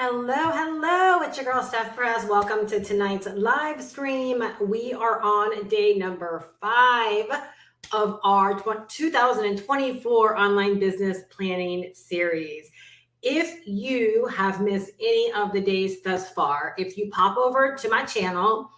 Hello. It's your girl, Steph Perez. Welcome to tonight's live stream. We are on day number 5 of our 2024 online business planning series. If you have missed any of the days thus far, if you pop over to my channel,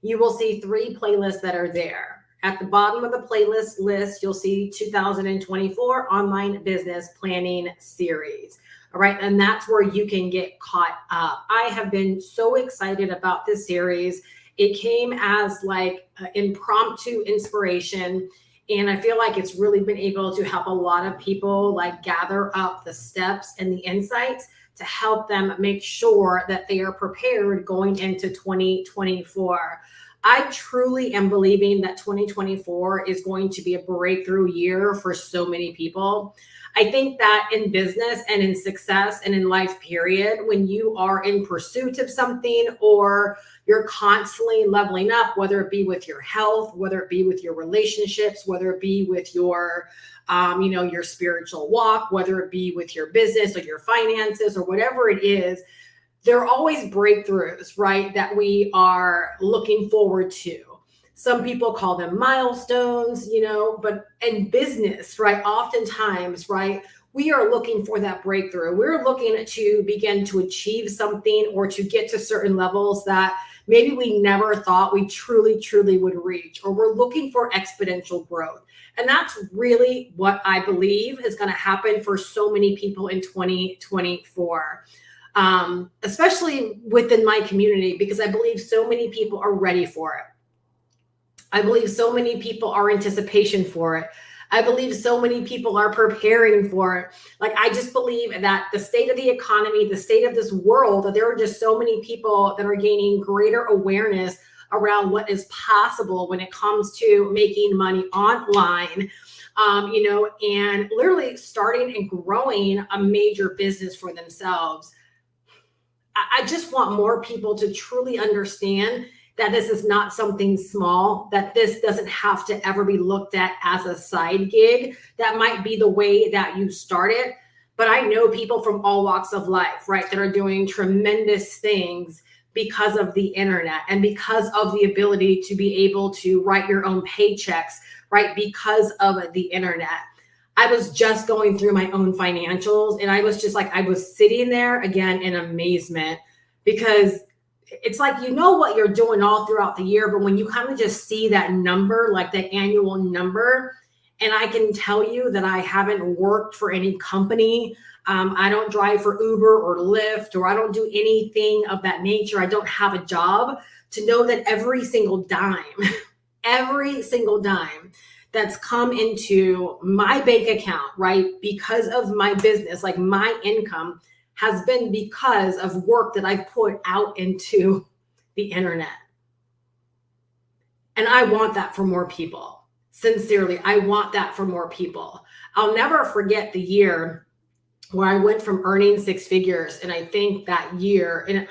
you will see 3 playlists that are there. At the bottom of the playlist list, you'll see 2024 online business planning series. All right. And that's where you can get caught up. I have been so excited about this series. It came as like impromptu inspiration. And I feel like it's really been able to help a lot of people like gather up the steps and the insights to help them make sure that they are prepared going into 2024. I truly am believing that 2024 is going to be a breakthrough year for so many people. I think that in business and in success and in life, period, when you are in pursuit of something or you're constantly leveling up, whether it be with your health, whether it be with your relationships, whether it be with your, your spiritual walk, whether it be with your business or your finances or whatever it is, there are always breakthroughs, right, that we are looking forward to. Some people call them milestones, but in business, right, oftentimes, right, we are looking for that breakthrough. We're looking to begin to achieve something or to get to certain levels that maybe we never thought we truly would reach, or we're looking for exponential growth. And that's really what I believe is going to happen for so many people in 2024. Especially within my community, because I believe so many people are ready for it. I believe so many people are in anticipation for it. I believe so many people are preparing for it. Like, I just believe that the state of the economy, the state of this world, that there are just so many people that are gaining greater awareness around what is possible when it comes to making money online, and literally starting and growing a major business for themselves. I just want more people to truly understand that this is not something small, that this doesn't have to ever be looked at as a side gig. That might be the way that you start it. But I know people from all walks of life, right, that are doing tremendous things because of the internet and because of the ability to be able to write your own paychecks, right, because of the internet. I was just going through my own financials, and I was just like, I was sitting there again in amazement, because it's like, what you're doing all throughout the year, but when you kind of just see that number, like that annual number, and I can tell you that I haven't worked for any company. I don't drive for Uber or Lyft, or I don't do anything of that nature. I don't have a job. To know that every single dime that's come into my bank account, right, because of my business, like my income has been because of work that I've put out into the internet. And I want that for more people. Sincerely, I want that for more people. I'll never forget the year where I went from earning 6 figures. And I think that year, and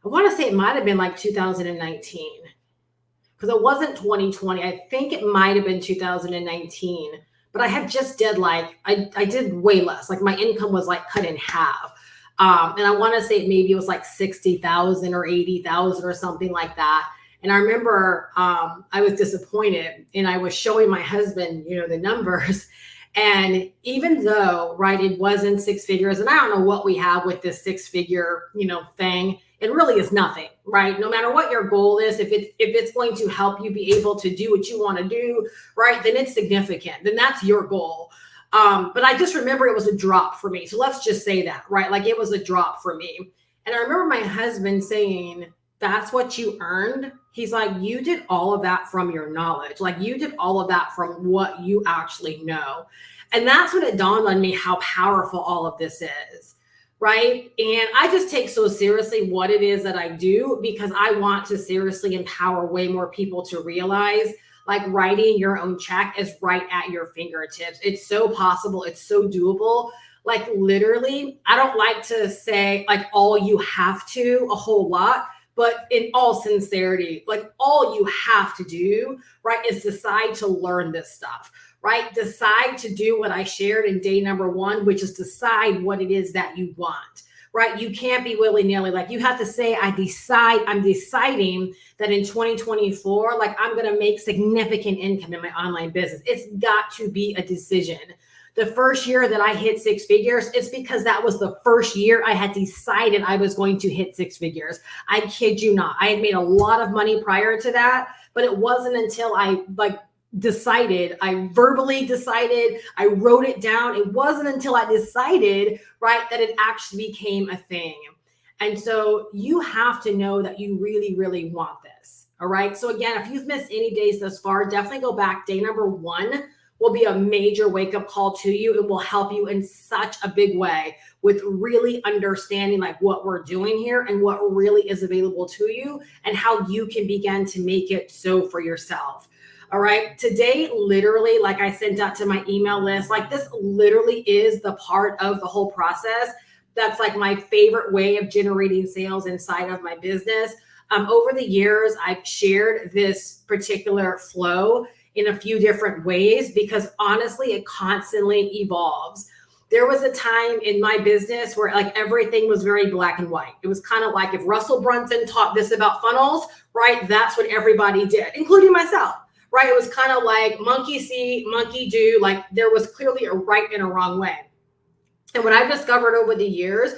I want to say it might have been like 2019. Because it wasn't 2020. I think it might have been 2019, but I had just did I did way less. Like, my income was like cut in half. And I want to say maybe it was like 60,000 or 80,000 or something like that. And I remember I was disappointed, and I was showing my husband, the numbers. And even though, right, it wasn't 6 figures, and I don't know what we have with this 6-figure, thing. It really is nothing, right? No matter what your goal is, if it's going to help you be able to do what you want to do, right, then it's significant. Then that's your goal. But I just remember it was a drop for me. So let's just say that, right? Like, it was a drop for me. And I remember my husband saying, "That's what you earned." He's like, "You did all of that from your knowledge. Like, you did all of that from what you actually know." And that's when it dawned on me how powerful all of this is. Right. And I just take so seriously what it is that I do, because I want to seriously empower way more people to realize, like, writing your own check is right at your fingertips. It's so possible. It's so doable. Like, literally, I don't like to say like all you have to a whole lot, but in all sincerity, like, all you have to do, right, is decide to learn this stuff. Right? Decide to do what I shared in day number 1, which is decide what it is that you want, right? You can't be willy-nilly. Like you have to say, I'm deciding that in 2024, like I'm going to make significant income in my online business. It's got to be a decision. The first year that I hit six figures, it's because that was the first year I had decided I was going to hit six figures. I kid you not. I had made a lot of money prior to that, but it wasn't until I decided, I verbally decided, I wrote it down. It wasn't until I decided, right, that it actually became a thing. And so you have to know that you really, really want this. All right. So again, if you've missed any days thus far, definitely go back. Day number 1 will be a major wake-up call to you. It will help you in such a big way with really understanding like what we're doing here and what really is available to you and how you can begin to make it so for yourself. All right. Today, literally, like I sent out to my email list, like this literally is the part of the whole process that's like my favorite way of generating sales inside of my business. Over the years, I've shared this particular flow in a few different ways because honestly, it constantly evolves. There was a time in my business where like everything was very black and white. It was kind of like if Russell Brunson taught this about funnels, right? That's what everybody did, including myself, right? It was kind of like monkey see, monkey do. Like there was clearly a right and a wrong way. And what I've discovered over the years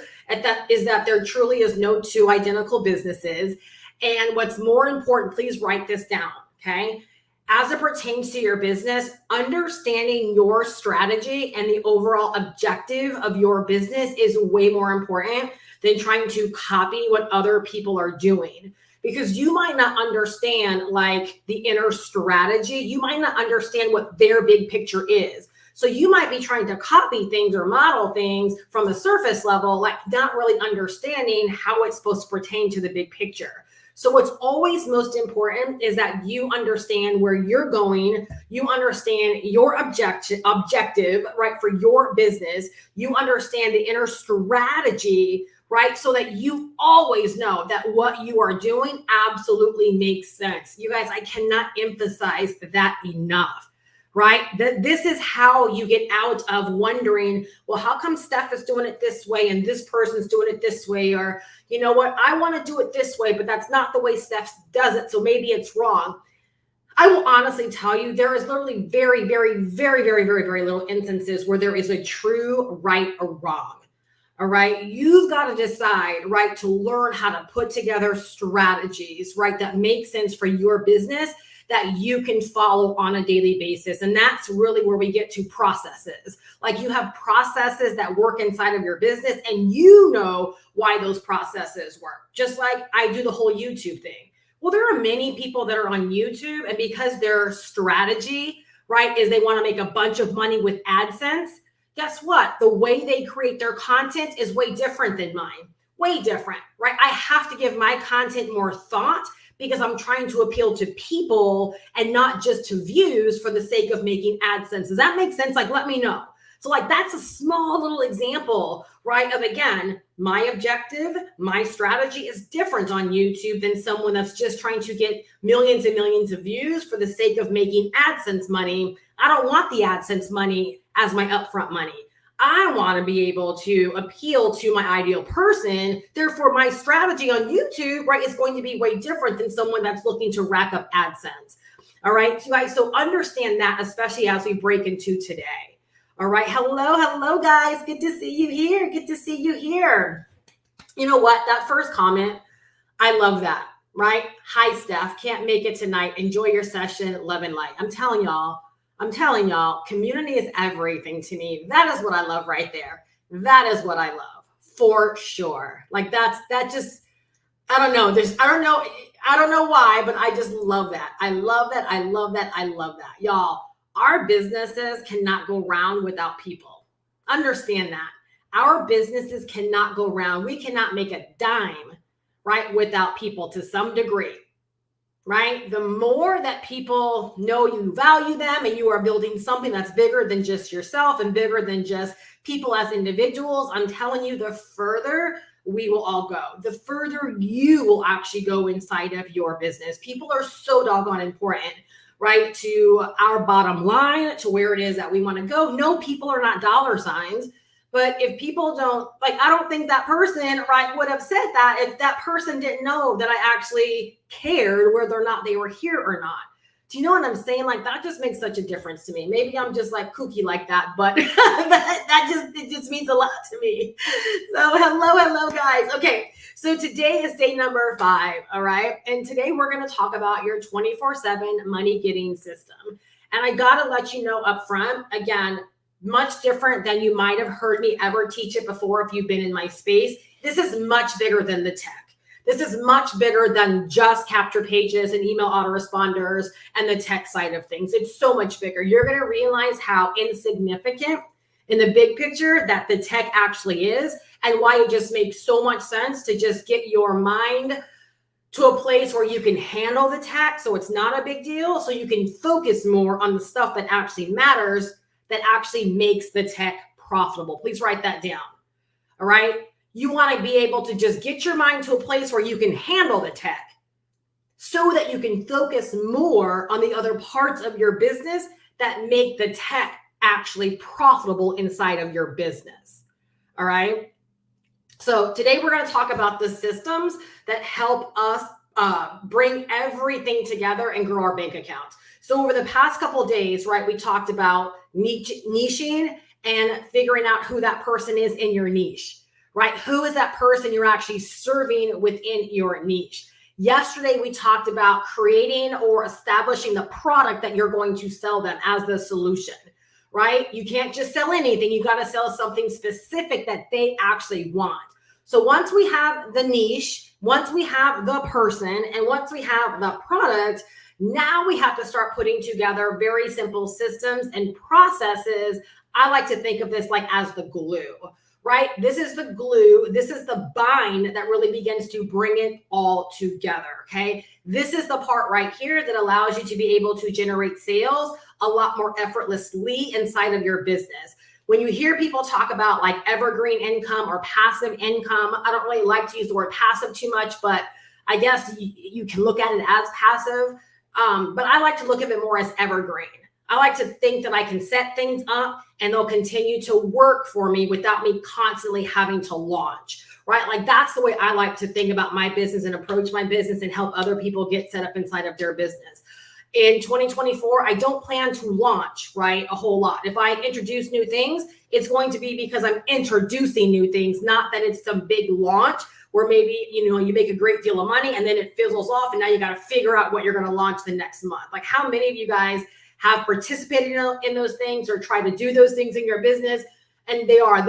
is that there truly is no two identical businesses. And what's more important, please write this down, okay? As it pertains to your business, understanding your strategy and the overall objective of your business is way more important than trying to copy what other people are doing. Because you might not understand like the inner strategy. You might not understand what their big picture is. So you might be trying to copy things or model things from the surface level, like not really understanding how it's supposed to pertain to the big picture. So what's always most important is that you understand where you're going. You understand your objective, right, for your business. You understand the inner strategy, right, so that you always know that what you are doing absolutely makes sense. You guys, I cannot emphasize that enough. Right? This is how you get out of wondering, well, how come Steph is doing it this way and this person's doing it this way? Or, you know what, I want to do it this way, but that's not the way Steph does it. So maybe it's wrong. I will honestly tell you, there is literally very, very, very, very, very, very little instances where there is a true right or wrong. All right. You've got to decide, right, to learn how to put together strategies, right, that make sense for your business that you can follow on a daily basis. And that's really where we get to processes. Like you have processes that work inside of your business and you know why those processes work. Just like I do the whole YouTube thing. Well, there are many people that are on YouTube and because their strategy, right, is they want to make a bunch of money with AdSense. Guess what? The way they create their content is way different than mine. Way different, right? I have to give my content more thought because I'm trying to appeal to people and not just to views for the sake of making AdSense. Does that make sense? Like, let me know. So like, that's a small little example, right? Of again, my objective, my strategy is different on YouTube than someone that's just trying to get millions and millions of views for the sake of making AdSense money. I don't want the AdSense money as my upfront money. I want to be able to appeal to my ideal person. Therefore, my strategy on YouTube, right, is going to be way different than someone that's looking to rack up AdSense. All right, you guys. So understand that, especially as we break into today. All right. Hello, guys. Good to see you here. Good to see you here. You know what? That first comment, I love that, right? Hi, Steph. Can't make it tonight. Enjoy your session. Love and light. I'm telling y'all, community is everything to me. That is what I love right there. That is what I love for sure. Like that just, I don't know why, but I just love that. I love that. Y'all, our businesses cannot go round without people. Understand that. Our businesses cannot go round. We cannot make a dime, right, without people to some degree. Right? The more that people know you value them and you are building something that's bigger than just yourself and bigger than just people as individuals, I'm telling you, the further we will all go, the further you will actually go inside of your business. People are so doggone important, right, to our bottom line, to where it is that we want to go. No, people are not dollar signs. But if people don't, like, I don't think that person, right, would have said that if that person didn't know that I actually cared whether or not they were here or not. Do you know what I'm saying? Like, that just makes such a difference to me. Maybe I'm just like kooky like that, but it just means a lot to me. So hello, guys. Okay, so today is day number 5, all right? And today we're going to talk about your 24/7 money getting system. And I got to let you know up front, again, much different than you might have heard me ever teach it before if you've been in my space. This is much bigger than the tech. This is much bigger than just capture pages and email autoresponders and the tech side of things. It's so much bigger. You're going to realize how insignificant in the big picture that the tech actually is, and why it just makes so much sense to just get your mind to a place where you can handle the tech so it's not a big deal, so you can focus more on the stuff that actually matters, that actually makes the tech profitable. Please write that down. All right. You want to be able to just get your mind to a place where you can handle the tech so that you can focus more on the other parts of your business that make the tech actually profitable inside of your business. All right. So today we're going to talk about the systems that help us bring everything together and grow our bank accounts. So over the past couple of days, right, we talked about niching and figuring out who that person is in your niche, right? Who is that person you're actually serving within your niche? Yesterday, we talked about creating or establishing the product that you're going to sell them as the solution, right? You can't just sell anything. You got to sell something specific that they actually want. So once we have the niche, once we have the person, and once we have the product, now we have to start putting together very simple systems and processes. I like to think of this like as the glue, right? This is the glue. This is the bind that really begins to bring it all together, okay? This is the part right here that allows you to be able to generate sales a lot more effortlessly inside of your business. When you hear people talk about like evergreen income or passive income, I don't really like to use the word passive too much, but I guess you can look at it as passive. But I like to look at it more as evergreen. I like to think that I can set things up and they'll continue to work for me without me constantly having to launch, right? Like that's the way I like to think about my business and approach my business and help other people get set up inside of their business. In 2024, I don't plan to launch, right, a whole lot. If I introduce new things, it's going to be because I'm introducing new things, not that it's some big launch where maybe, you make a great deal of money and then it fizzles off and now you got to figure out what you're going to launch the next month. Like how many of you guys have participated in those things or tried to do those things in your business? And they are a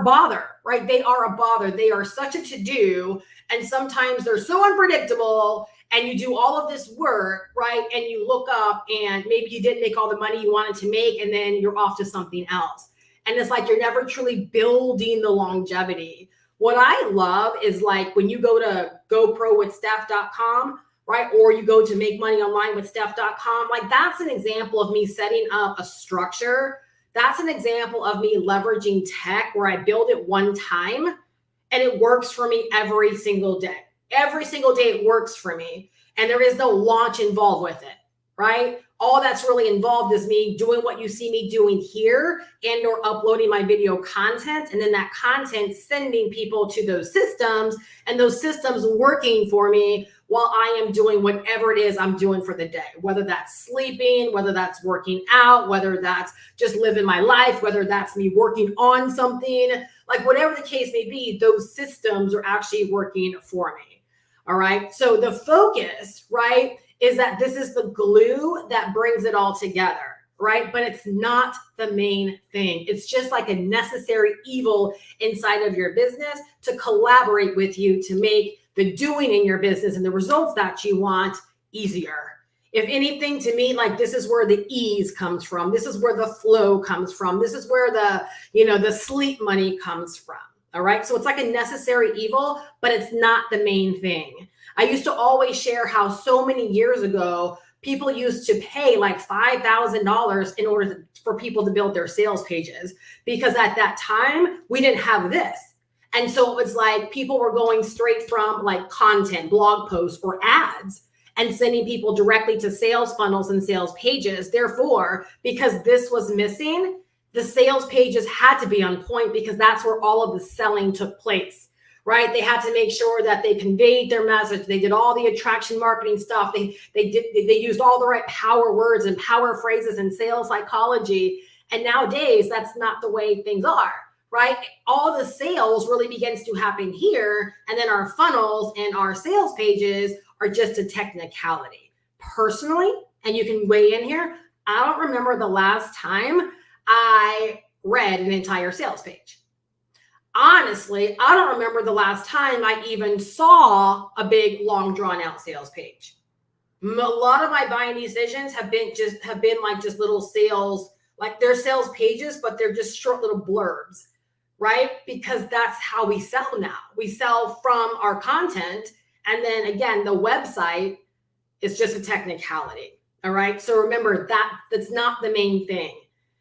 bother, right? They are a bother. They are such a to-do. And sometimes they're so unpredictable and you do all of this work, right? And you look up and maybe you didn't make all the money you wanted to make and then you're off to something else. And it's like you're never truly building the longevity. What I love is like when you go to GoProWithSteph.com, right? Or you go to MakeMoneyOnlineWithSteph.com. Like that's an example of me setting up a structure. That's an example of me leveraging tech where I build it one time and it works for me every single day. Every single day it works for me. And there is no launch involved with it, right? All that's really involved is me doing what you see me doing here and or uploading my video content. And then that content sending people to those systems and those systems working for me while I am doing whatever it is I'm doing for the day, whether that's sleeping, whether that's working out, whether that's just living my life, whether that's me working on something, like whatever the case may be, those systems are actually working for me. All right. So the focus, right, is that this is the glue that brings it all together, right? But it's not the main thing. It's just like a necessary evil inside of your business to collaborate with you to make the doing in your business and the results that you want easier. If anything, to me, like this is where the ease comes from. This is where the flow comes from. This is where the sleep money comes from. All right. So it's like a necessary evil, but it's not the main thing. I used to always share how so many years ago, people used to pay like $5,000 in order for people to build their sales pages, because at that time we didn't have this. And so it was like people were going straight from like content, blog posts or ads and sending people directly to sales funnels and sales pages. Therefore, because this was missing, the sales pages had to be on point because that's where all of the selling took place, right? They had to make sure that they conveyed their message. They did all the attraction marketing stuff. They used all the right power words and power phrases and sales psychology. And nowadays, that's not the way things are, right? All the sales really begins to happen here. And then our funnels and our sales pages are just a technicality. Personally, and you can weigh in here, I don't remember the last time I read an entire sales page. Honestly, I don't remember the last time I even saw a big, long, drawn out sales page. A lot of my buying decisions have been like just little sales, like they're sales pages, but they're just short little blurbs, right? Because that's how we sell now. We sell from our content. And then again, the website is just a technicality. All right. So remember that's not the main thing.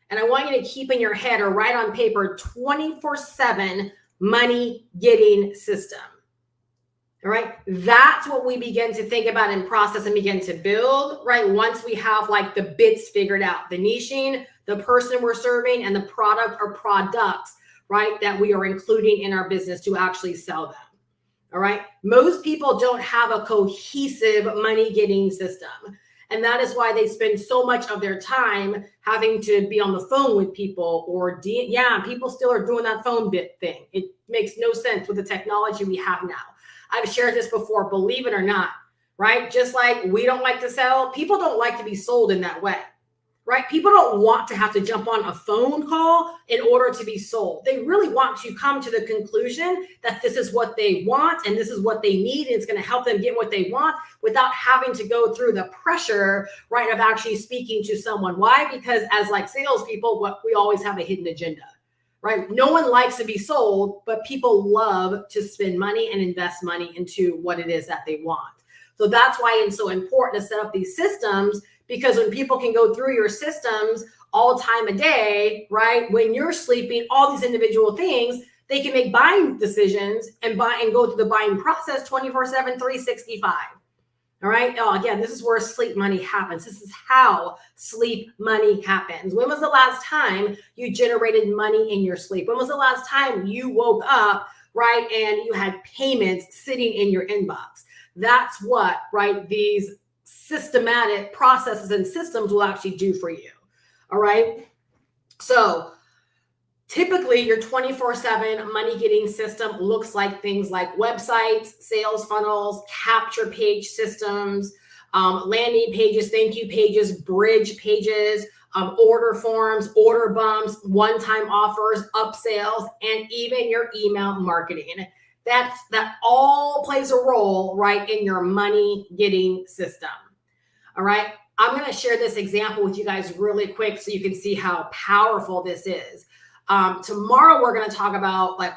And I want you to keep in your head or write on paper 24/7 money getting system. All right. That's what we begin to think about and process and begin to build, right? Once we have like the bits figured out, the niching, the person we're serving, and the product or products, right, that we are including in our business to actually sell them. All right. Most people don't have a cohesive money getting system. And that is why they spend so much of their time having to be on the phone with people or people still are doing that phone bit thing. It makes no sense with the technology we have now. I've shared this before, believe it or not, right? Just like we don't like to sell, people don't like to be sold in that way, right? People don't want to have to jump on a phone call in order to be sold. They really want to come to the conclusion that this is what they want and this is what they need. And it's going to help them get what they want without having to go through the pressure, right, of actually speaking to someone. Why? Because as like salespeople, we always have a hidden agenda, right? No one likes to be sold, but people love to spend money and invest money into what it is that they want. So that's why it's so important to set up these systems, because when people can go through your systems all time of day, right, when you're sleeping, all these individual things, they can make buying decisions and buy and go through the buying process 24/7, 365. All right. Oh, again, this is where sleep money happens. This is how sleep money happens. When was the last time you generated money in your sleep? When was the last time you woke up, right, and you had payments sitting in your inbox? That's what, right, these systematic processes and systems will actually do for you. All right. So typically your 24/7 money getting system looks like things like websites, sales funnels, capture page systems, landing pages, thank you pages, bridge pages, order forms, order bumps, one-time offers, upsells, and even your email marketing. That all plays a role, right, in your money getting system. All right. I'm going to share this example with you guys really quick so you can see how powerful this is. Tomorrow, we're going to talk about like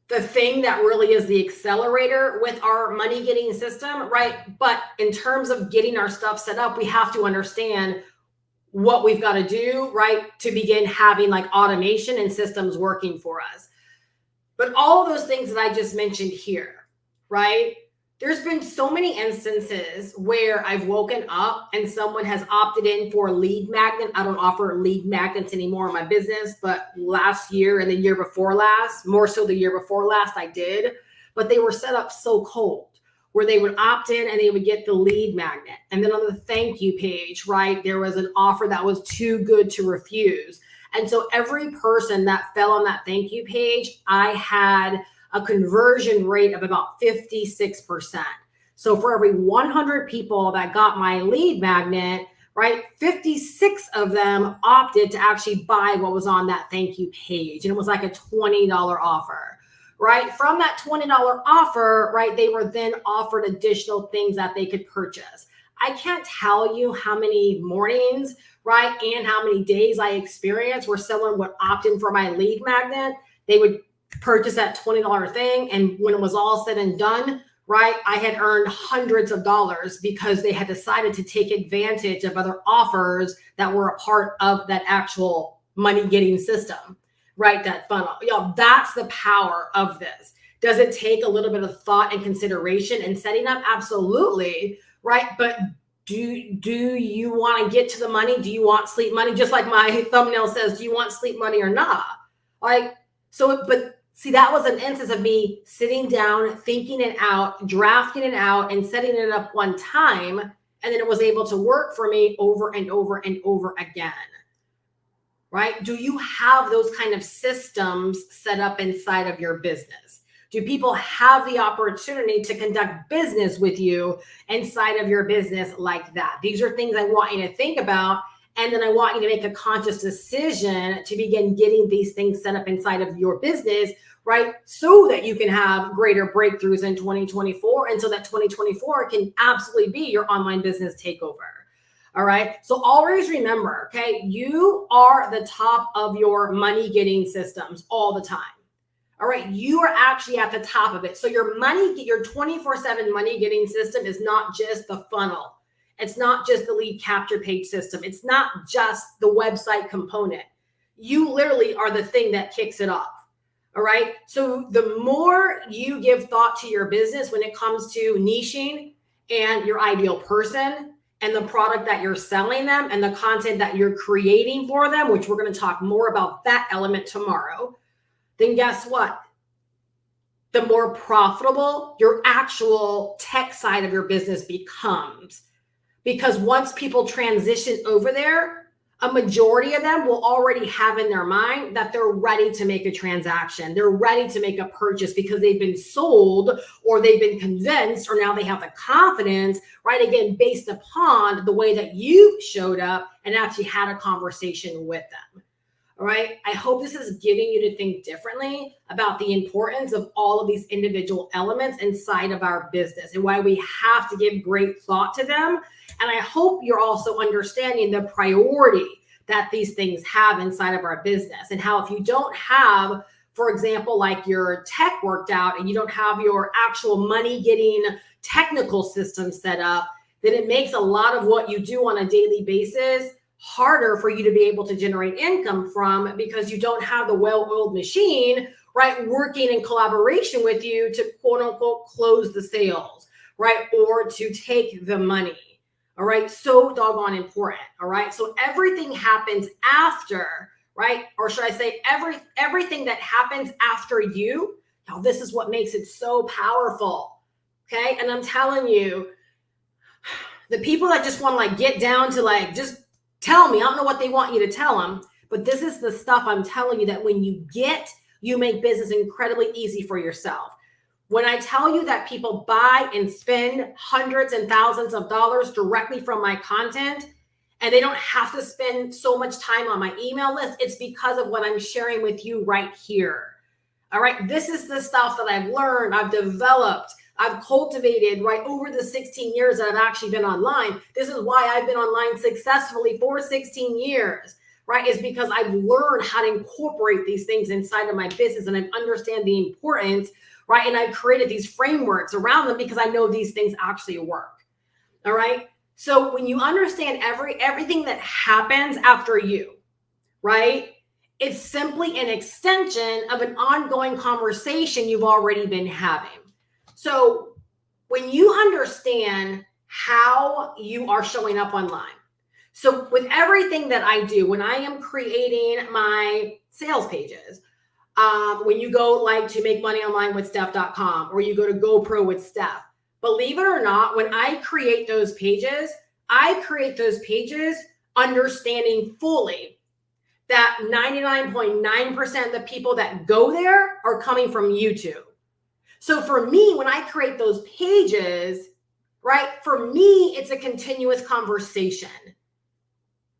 the thing that really is the accelerator with our money getting system, right? But in terms of getting our stuff set up, we have to understand what we've got to do, right, to begin having like automation and systems working for us. But all of those things that I just mentioned here, right? There's been so many instances where I've woken up and someone has opted in for a lead magnet. I don't offer lead magnets anymore in my business, but last year and the year before last, more so the year before last, I did. But they were set up so cold where they would opt in and they would get the lead magnet. And then on the thank you page, right, there was an offer that was too good to refuse. And so every person that fell on that thank you page, I had a conversion rate of about 56%. So for every 100 people that got my lead magnet, right, 56 of them opted to actually buy what was on that thank you page. And it was like a $20 offer, right? From that $20 offer, right, they were then offered additional things that they could purchase. I can't tell you how many mornings, right, and how many days I experienced where someone would opt in for my lead magnet. They would purchase that $20 thing. And when it was all said and done, right, I had earned hundreds of dollars because they had decided to take advantage of other offers that were a part of that actual money getting system, right? That funnel. That's the power of this. Does it take a little bit of thought and consideration and setting up? Absolutely. Right. But Do you want to get to the money? Do you want sleep money? Just like my thumbnail says, do you want sleep money or not? Like, so, but see, that was an instance of me sitting down, thinking it out, drafting it out, and setting it up one time. And then it was able to work for me over and over and over again. Right? Do you have those kind of systems set up inside of your business? Do people have the opportunity to conduct business with you inside of your business like that? These are things I want you to think about. And then I want you to make a conscious decision to begin getting these things set up inside of your business, right? So that you can have greater breakthroughs in 2024. And so that 2024 can absolutely be your online business takeover. All right. So always remember, okay, you are the top of your money getting systems all the time. All right. You are actually at the top of it. So your 24/7 money getting system is not just the funnel. It's not just the lead capture page system. It's not just the website component. You literally are the thing that kicks it off. All right. So the more you give thought to your business when it comes to niching and your ideal person, and the product that you're selling them and the content that you're creating for them, which we're going to talk more about that element tomorrow, then guess what? The more profitable your actual tech side of your business becomes. Because once people transition over there, a majority of them will already have in their mind that they're ready to make a transaction. They're ready to make a purchase because they've been sold or they've been convinced, or now they have the confidence, right? Again, based upon the way that you showed up and actually had a conversation with them. All right. I hope this is getting you to think differently about the importance of all of these individual elements inside of our business and why we have to give great thought to them. And I hope you're also understanding the priority that these things have inside of our business, and how if you don't have, for example, like your tech worked out and you don't have your actual money getting technical system set up, then it makes a lot of what you do on a daily basis harder for you to be able to generate income from, because you don't have the well-oiled machine, right, working in collaboration with you to quote unquote close the sales, right, or to take the money. All right. So doggone important. All right. So everything happens after, right? Or should I say everything that happens after you. Now, this is what makes it so powerful. Okay. And I'm telling you, the people that just want to like get down to like, just tell me, I don't know what they want you to tell them, but this is the stuff I'm telling you that when you get, you make business incredibly easy for yourself. When I tell you that people buy and spend hundreds and thousands of dollars directly from my content, and they don't have to spend so much time on my email list, it's because of what I'm sharing with you right here. All right. This is the stuff that I've learned, I've developed, I've cultivated right over the 16 years that I've actually been online. This is why I've been online successfully for 16 years, right? Is because I've learned how to incorporate these things inside of my business, and I understand the importance, right? And I've created these frameworks around them because I know these things actually work. All right. So when you understand everything that happens after you, right? It's simply an extension of an ongoing conversation you've already been having. So when you understand how you are showing up online, so with everything that I do, when I am creating my sales pages, when you go like to make money online with Steph.com, or you go to GoPro with Steph, believe it or not, when I create those pages understanding fully that 99.9% of the people that go there are coming from YouTube. So for me, when I create those pages, right, for me, it's a continuous conversation.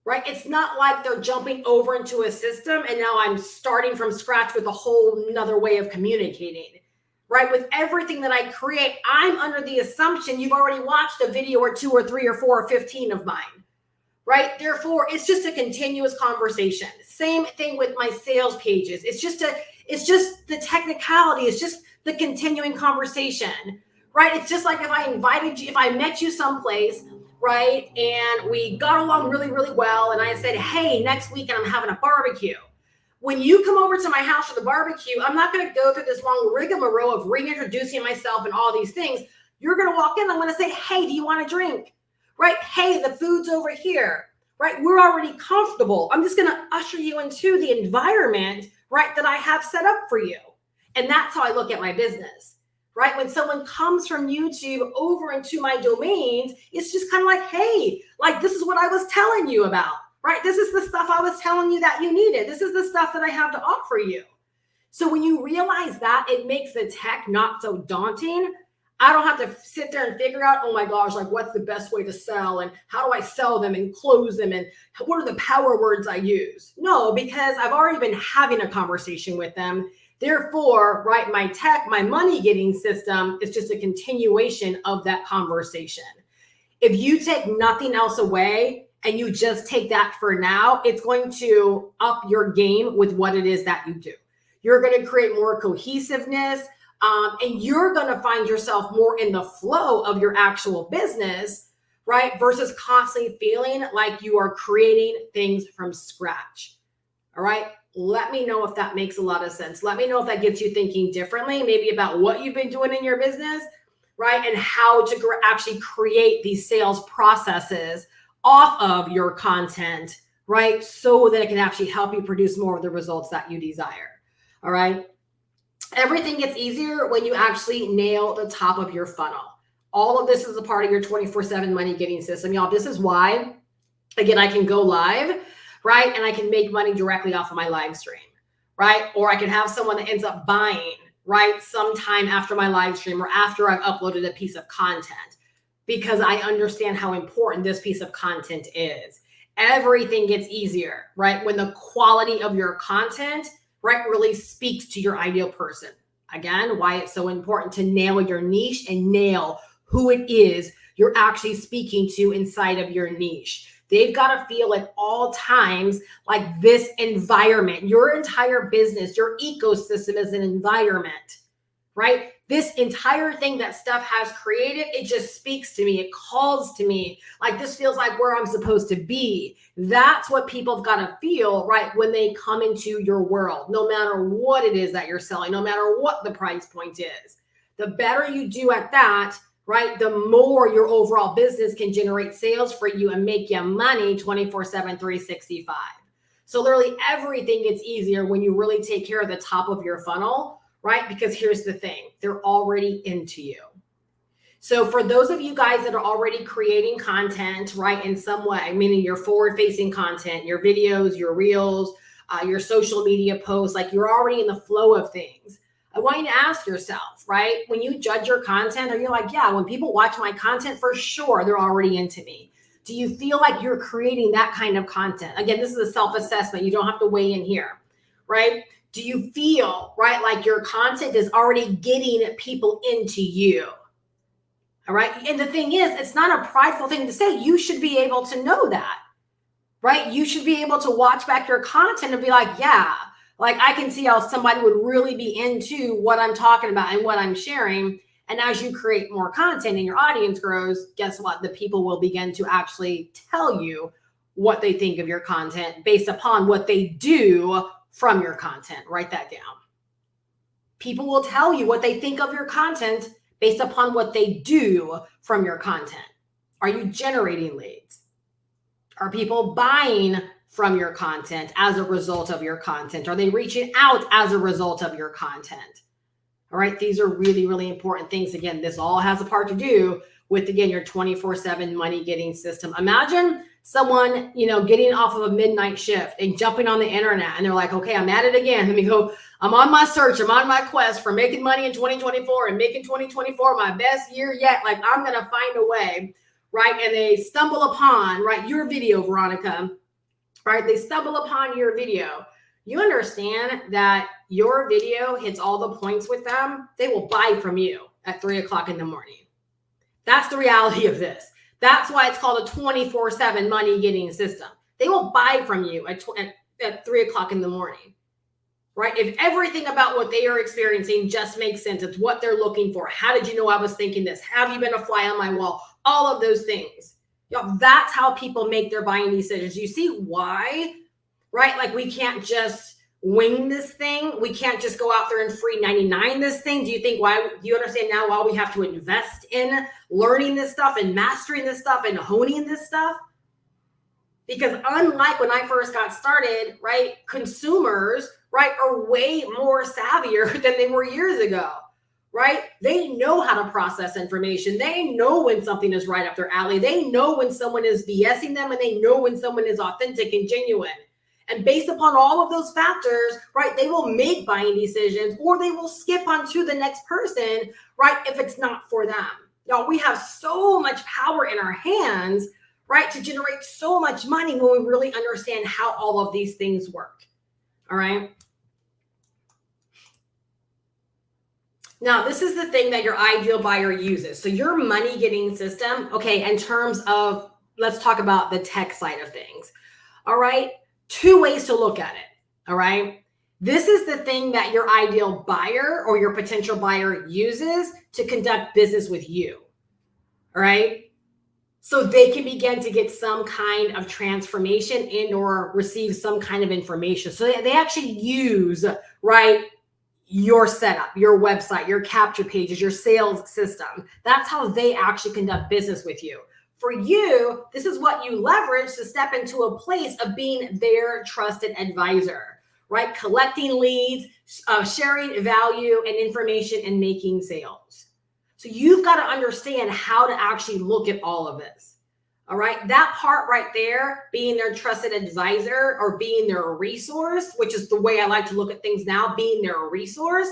Right? It's not like they're jumping over into a system and now I'm starting from scratch with a whole nother way of communicating, right? With everything that I create, I'm under the assumption you've already watched a video or 2 or 3 or 4 or 15 of mine, right? Therefore, it's just a continuous conversation. Same thing with my sales pages. It's just the technicality. It's just the continuing conversation, right? It's just like if I invited you, if I met you someplace, right, and we got along really, really well, and I said, hey, next weekend I'm having a barbecue. When you come over to my house for the barbecue, I'm not going to go through this long rigmarole of reintroducing myself and all these things. You're going to walk in, I'm going to say, hey, do you want a drink? right? Hey, the food's over here, right? We're already comfortable. I'm just going to usher you into the environment, right, that I have set up for you. And that's how I look at my business, right? When someone comes from YouTube over into my domains, it's just kind of like, hey, like this is what I was telling you about, right? This is the stuff I was telling you that you needed. This is the stuff that I have to offer you. So when you realize that, it makes the tech not so daunting. I don't have to sit there and figure out, oh my gosh, like what's the best way to sell and how do I sell them and close them and what are the power words I use? No, because I've already been having a conversation with them. Therefore, right, my tech, my money getting system is just a continuation of that conversation. If you take nothing else away and you just take that for now, it's going to up your game with what it is that you do. You're going to create more cohesiveness, and you're going to find yourself more in the flow of your actual business, right? Versus constantly feeling like you are creating things from scratch. All right. Let me know if that makes a lot of sense. Let me know if that gets you thinking differently, maybe about what you've been doing in your business, right? And how to actually create these sales processes off of your content, right? So that it can actually help you produce more of the results that you desire. All right. Everything gets easier when you actually nail the top of your funnel. All of this is a part of your 24/7 money getting system. Y'all, this is why, again, I can go live, right? And I can make money directly off of my live stream, right? Or I can have someone that ends up buying, right, sometime after my live stream or after I've uploaded a piece of content, because I understand how important this piece of content is. Everything gets easier, right? When the quality of your content, right, really speaks to your ideal person. Again, why it's so important to nail your niche and nail who it is you're actually speaking to inside of your niche. They've got to feel at all times like this environment, your entire business, your ecosystem is an environment, right? This entire thing that Steph has created, it just speaks to me. It calls to me. Like this feels like where I'm supposed to be. That's what people have got to feel, right, when they come into your world, no matter what it is that you're selling, no matter what the price point is. The better you do at that, right, the more your overall business can generate sales for you and make you money 24/7, 365. So literally everything gets easier when you really take care of the top of your funnel, right? Because here's the thing, they're already into you. So for those of you guys that are already creating content, right, in some way, meaning your forward-facing content, your videos, your reels, your social media posts, like you're already in the flow of things. I want you to ask yourself, right, when you judge your content, are you like, yeah, when people watch my content, for sure, they're already into me? Do you feel like you're creating that kind of content? Again, this is a self-assessment. You don't have to weigh in here, right? Do you feel, right, like your content is already getting people into you? All right. And the thing is, it's not a prideful thing to say. You should be able to know that, right? You should be able to watch back your content and be like, yeah, like I can see how somebody would really be into what I'm talking about and what I'm sharing. And as you create more content and your audience grows, guess what? The people will begin to actually tell you what they think of your content based upon what they do from your content. Write that down. People will tell you what they think of your content based upon what they do from your content. Are you generating leads? Are people buying from your content as a result of your content? Are they reaching out as a result of your content? All right, these are really, really important things. Again, this all has a part to do with, again, your 24/7 money getting system. Imagine someone, getting off of a midnight shift and jumping on the internet and they're like, okay, I'm at it again. Let me go. I'm on my search. I'm on my quest for making money in 2024 and making 2024 my best year yet. Like I'm going to find a way, right? And they stumble upon, right, your video, Veronica, right? They stumble upon your video. You understand that your video hits all the points with them. They will buy from you at 3:00 in the morning. That's the reality of this. That's why it's called a 24/7 money getting system. They will buy from you at 3:00 in the morning, right? If everything about what they are experiencing just makes sense, it's what they're looking for. How did you know I was thinking this? Have you been a fly on my wall? All of those things. That's how people make their buying decisions. You see why, right? Like we can't just wing this thing. We can't just go out there and free 99 this thing. Do you understand now why we have to invest in learning this stuff and mastering this stuff and honing this stuff? Because unlike when I first got started, right, consumers, right, are way more savvier than they were years ago, right? They know how to process information. They know when something is right up their alley. They know when someone is BSing them, and they know when someone is authentic and genuine. And based upon all of those factors, right, they will make buying decisions, or they will skip on to the next person, right, if it's not for them. Now, we have so much power in our hands, right, to generate so much money when we really understand how all of these things work. All right. Now, this is the thing that your ideal buyer uses. So your money getting system, okay, in terms of, let's talk about the tech side of things. All right. Two ways to look at it. All right. This is the thing that your ideal buyer or your potential buyer uses to conduct business with you. All right. So they can begin to get some kind of transformation and or receive some kind of information. So they actually use, right, your setup, your website, your capture pages, your sales system. That's how they actually conduct business with you. For you, this is what you leverage to step into a place of being their trusted advisor, right? Collecting leads, sharing value and information, and making sales. So you've got to understand how to actually look at all of this. All right. That part right there, being their trusted advisor or being their resource, which is the way I like to look at things now, being their resource.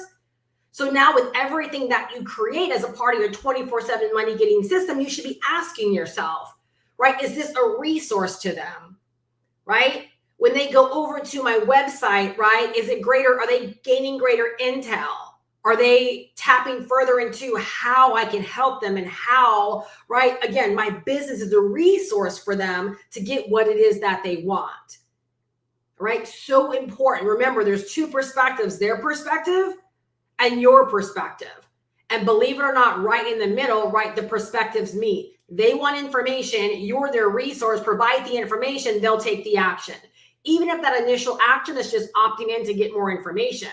So now with everything that you create as a part of your 24/7 money getting system, you should be asking yourself, right? Is this a resource to them, right? When they go over to my website, right? Is it greater? Are they gaining greater intel? Are they tapping further into how I can help them and how, right? Again, my business is a resource for them to get what it is that they want, right? So important. Remember, there's two perspectives, their perspective and your perspective. And believe it or not, right in the middle, right, the perspectives meet. They want information. You're their resource. Provide the information. They'll take the action. Even if that initial action is just opting in to get more information.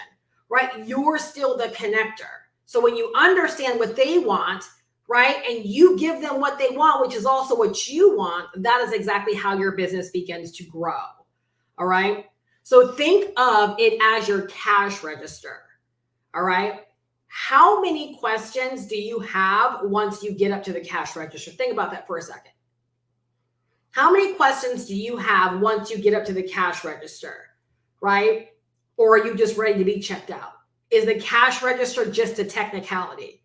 Right? You're still the connector. So when you understand what they want, right, and you give them what they want, which is also what you want, that is exactly how your business begins to grow. All right. So think of it as your cash register. All right. How many questions do you have once you get up to the cash register? Think about that for a second. How many questions do you have once you get up to the cash register? Right? Or are you just ready to be checked out? Is the cash register just a technicality,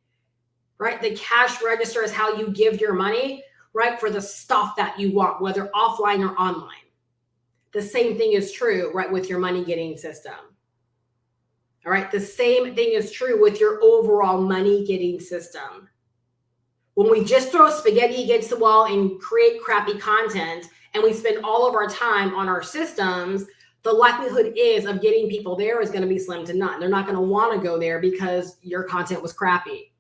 right? The cash register is how you give your money, right, for the stuff that you want, whether offline or online. The same thing is true, right, with your money getting system. All right. The same thing is true with your overall money getting system. When we just throw spaghetti against the wall and create crappy content, and we spend all of our time on our systems, the likelihood is of getting people there is going to be slim to none. They're not going to want to go there because your content was crappy.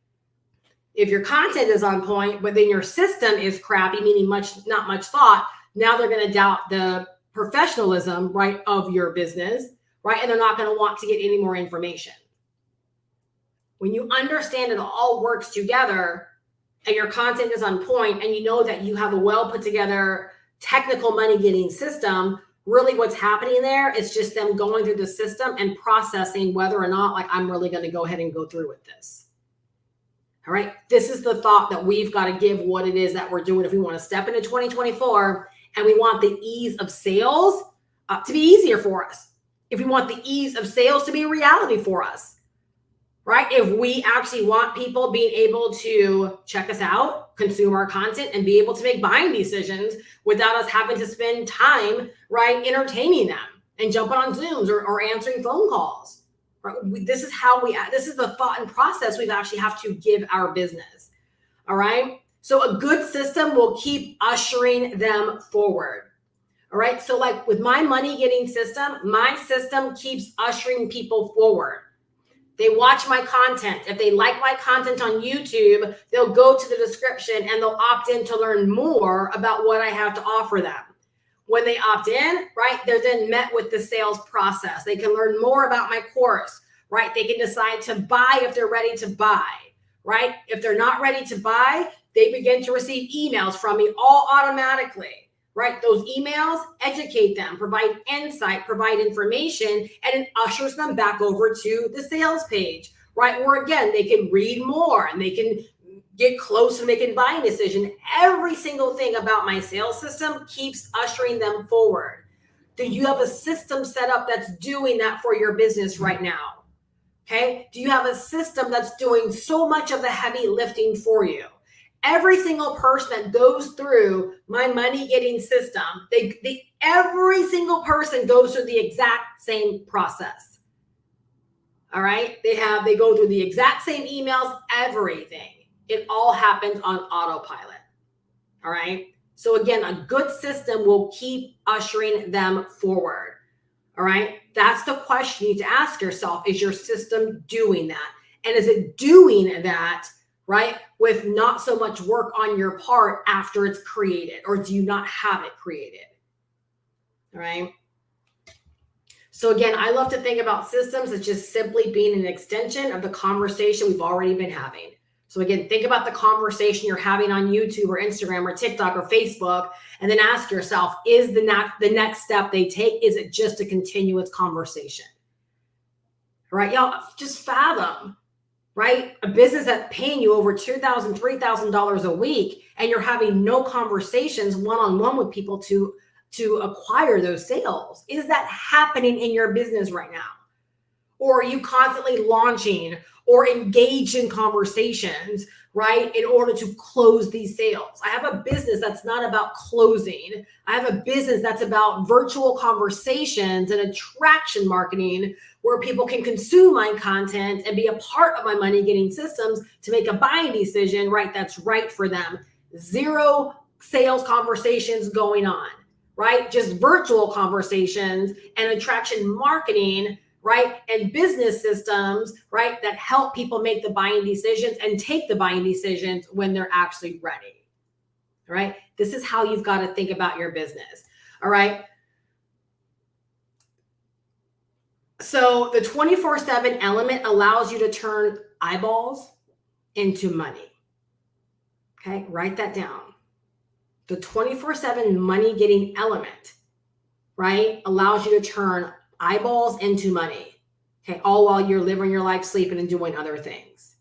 If your content is on point, but then your system is crappy, meaning not much thought, now they're going to doubt the professionalism, right, of your business, right? And they're not going to want to get any more information. When you understand it all works together and your content is on point and you know that you have a well put together technical money getting system, really what's happening there is just them going through the system and processing whether or not, like, I'm really going to go ahead and go through with this. All right. This is the thought that we've got to give what it is that we're doing if we want to step into 2024 and we want the ease of sales to be easier for us. If we want the ease of sales to be a reality for us, right? If we actually want people being able to check us out, consume our content, and be able to make buying decisions without us having to spend time, right, entertaining them and jumping on Zooms or answering phone calls. Right? This is the thought and process we actually have to give our business. All right. So a good system will keep ushering them forward. All right. So like with my money getting system, my system keeps ushering people forward. They watch my content. If they like my content on YouTube, they'll go to the description and they'll opt in to learn more about what I have to offer them. When they opt in, right, they're then met with the sales process. They can learn more about my course, right? They can decide to buy if they're ready to buy, right? If they're not ready to buy, they begin to receive emails from me all automatically, right? Those emails educate them, provide insight, provide information, and it ushers them back over to the sales page, right? Where again, they can read more and they can get close to making buying decision. Every single thing about my sales system keeps ushering them forward. Do you have a system set up that's doing that for your business right now? Okay. Do you have a system that's doing so much of the heavy lifting for you? Every single person that goes through my money getting system, every single person goes through the exact same process. All right. They go through the exact same emails, everything. It all happens on autopilot. All right. So again, a good system will keep ushering them forward. All right. That's the question you need to ask yourself. Is your system doing that? And is it doing that, right, with not so much work on your part after it's created? Or do you not have it created? All right. So again, I love to think about systems as just simply being an extension of the conversation we've already been having. So again, think about the conversation you're having on YouTube or Instagram or TikTok or Facebook, and then ask yourself, is the next step they take, is it just a continuous conversation? All right, y'all, just fathom, right? A business that's paying you over $2,000, $3,000 a week, and you're having no conversations one-on-one with people to acquire those sales. Is that happening in your business right now? Or are you constantly launching or engaged in conversations, right, in order to close these sales? I have a business that's not about closing. I have a business that's about virtual conversations and attraction marketing, where people can consume my content and be a part of my money getting systems to make a buying decision, right, that's right for them. Zero sales conversations going on, right? Just virtual conversations and attraction marketing, right? And business systems, right, that help people make the buying decisions and take the buying decisions when they're actually ready. All right. This is how you've got to think about your business. All right. So the 24/7 element allows you to turn eyeballs into money. Okay. Write that down. The 24/7 money getting element, right, allows you to turn eyeballs into money. Okay. All while you're living your life, sleeping, and doing other things.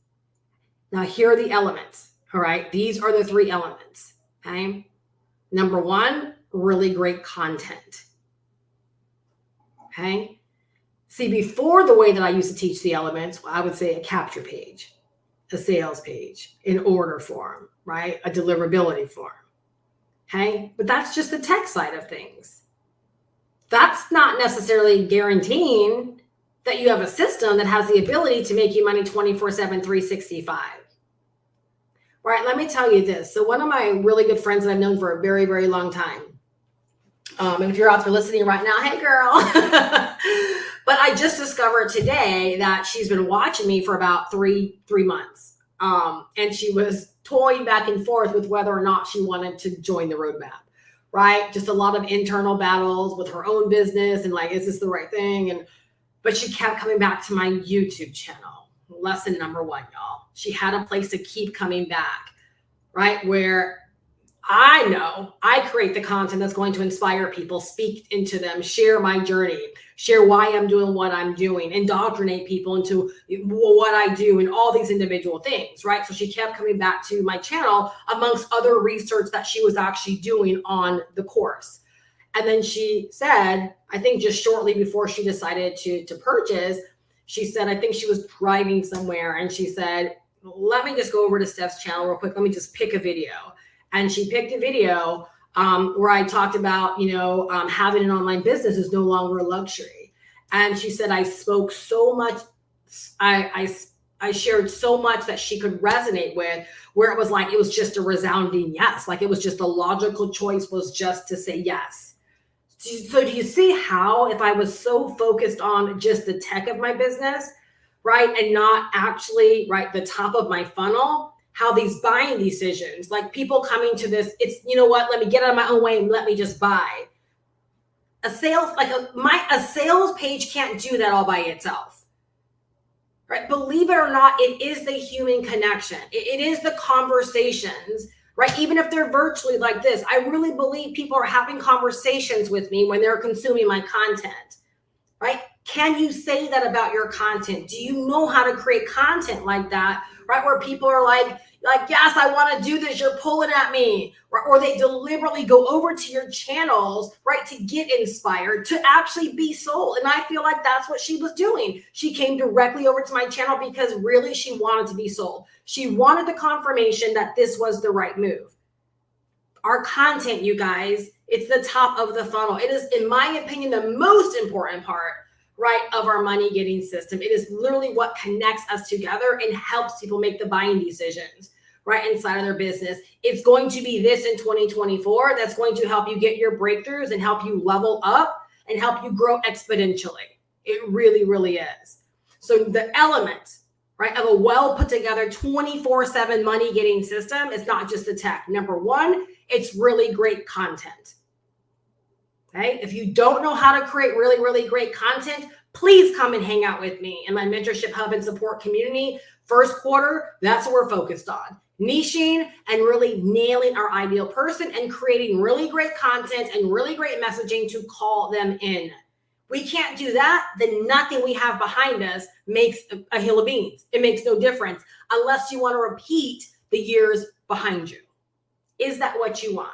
Now, here are the elements. All right. These are the 3 elements. Okay. Number 1, really great content. Okay. See, before, the way that I used to teach the elements, I would say a capture page, a sales page, an order form, right? A deliverability form. Okay. But that's just the tech side of things. That's not necessarily guaranteeing that you have a system that has the ability to make you money 24/7, 365. Right. Let me tell you this. So one of my really good friends that I've known for a very, very long time. And if you're out there listening right now, hey girl. But I just discovered today that she's been watching me for about three months. And she was toying back and forth with whether or not she wanted to join the roadmap. Right? Just a lot of internal battles with her own business and like, is this the right thing? But she kept coming back to my YouTube channel. Lesson number 1, y'all. She had a place to keep coming back, right? Where I know I create the content that's going to inspire people, speak into them, share my journey, share why I'm doing what I'm doing, indoctrinate people into what I do and all these individual things, right? So she kept coming back to my channel amongst other research that she was actually doing on the course. And then she said, I think just shortly before she decided to purchase, she said, I think she was driving somewhere and she said, let me just go over to Steph's channel real quick. Let me just pick a video. And she picked a video where I talked about, having an online business is no longer a luxury. And she said, I spoke so much. I shared so much that she could resonate with, where it was like, it was just a resounding yes. Like it was just a logical choice was just to say yes. So do you see how, if I was so focused on just the tech of my business, right, and not actually, right, the top of my funnel, how these buying decisions, like people coming to this, it's, you know what, let me get out of my own way and let me just buy, A sales, a sales page can't do that all by itself. Right? Believe it or not, it is the human connection. It is the conversations, right? Even if they're virtually like this, I really believe people are having conversations with me when they're consuming my content, right? Can you say that about your content? Do you know how to create content like that, right? Where people are like, yes, I want to do this. You're pulling at me. Or they deliberately go over to your channels, right, to get inspired, to actually be sold. And I feel like that's what she was doing. She came directly over to my channel because really she wanted to be sold. She wanted the confirmation that this was the right move. Our content, you guys, it's the top of the funnel. It is, in my opinion, the most important part, right, of our money getting system. It is literally what connects us together and helps people make the buying decisions, right, inside of their business. It's going to be this in 2024 that's going to help you get your breakthroughs and help you level up and help you grow exponentially. It really, really is. So the elements, right, of a well put together 24/7 money getting system is not just the tech. Number one, it's really great content. Okay. If you don't know how to create really, really great content, please come and hang out with me in my mentorship hub and support community. First quarter, that's what we're focused on. Niching and really nailing our ideal person and creating really great content and really great messaging to call them in. We can't do that, then nothing we have behind us makes a hill of beans. It makes no difference unless you want to repeat the years behind you. Is that what you want?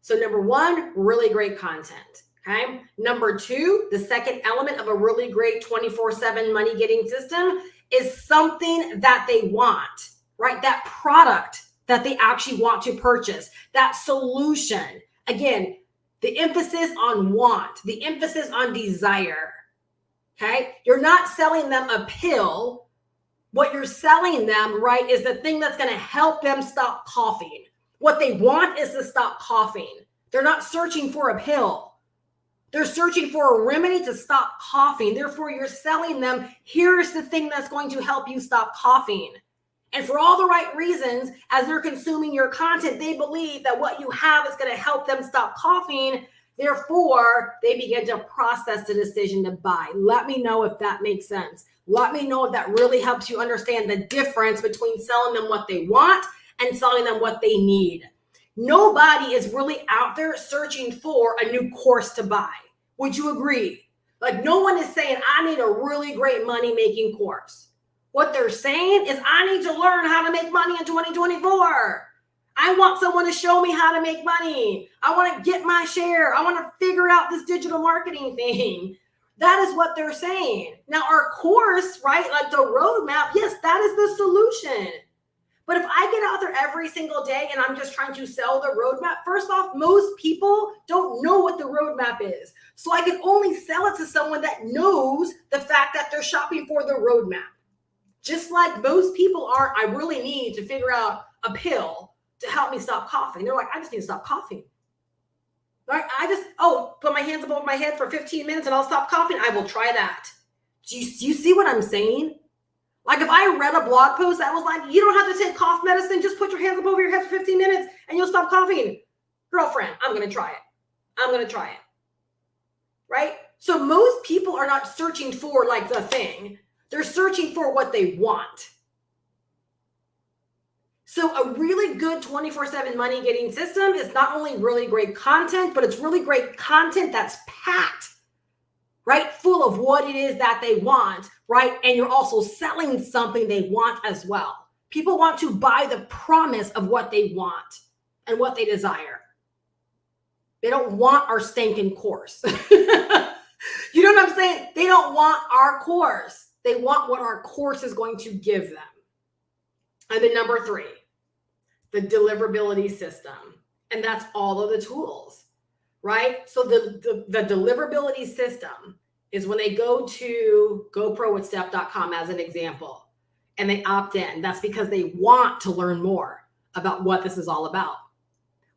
So number one, really great content, okay? Number two, the second element of a really great 24/7 money getting system is something that they want, right? That product that they actually want to purchase, that solution. Again, the emphasis on want, the emphasis on desire, okay? You're not selling them a pill. What you're selling them, right, is the thing that's going to help them stop coughing. What they want is to stop coughing. They're not searching for a pill. They're searching for a remedy to stop coughing. Therefore, you're selling them, here's the thing that's going to help you stop coughing. And for all the right reasons, as they're consuming your content, they believe that what you have is going to help them stop coughing. Therefore, they begin to process the decision to buy. Let me know if that makes sense. Let me know if that really helps you understand the difference between selling them what they want and selling them what they need. Nobody is really out there searching for a new course to buy. Would you agree? Like, no one is saying, I need a really great money-making course. What they're saying is, I need to learn how to make money in 2024. I want someone to show me how to make money. I want to get my share. I want to figure out this digital marketing thing. That is what they're saying. Now, our course, right, like the roadmap, yes, that is the solution. But if I get out there every single day and I'm just trying to sell the roadmap, first off, most people don't know what the roadmap is. So I can only sell it to someone that knows the fact that they're shopping for the roadmap. Just like most people aren't, I really need to figure out a pill to help me stop coughing. They're like, I just need to stop coughing. Right? Put my hands above my head for 15 minutes and I'll stop coughing. I will try that. Do you see what I'm saying? Like, if I read a blog post that was like, you don't have to take cough medicine, just put your hands up over your head for 15 minutes and you'll stop coughing. Girlfriend, I'm going to try it. Right? So most people are not searching for like the thing. They're searching for what they want. So a really good 24/7 money getting system is not only really great content, but it's really great content that's packed, right, full of what it is that they want, right? And you're also selling something they want as well. People want to buy the promise of what they want and what they desire. They don't want our stinking course. You know what I'm saying? They don't want our course. They want what our course is going to give them. And then number three, the deliverability system. And that's all of the tools, right? So the deliverability system is when they go to GoProWithSteph.com as an example, and they opt in. That's because they want to learn more about what this is all about.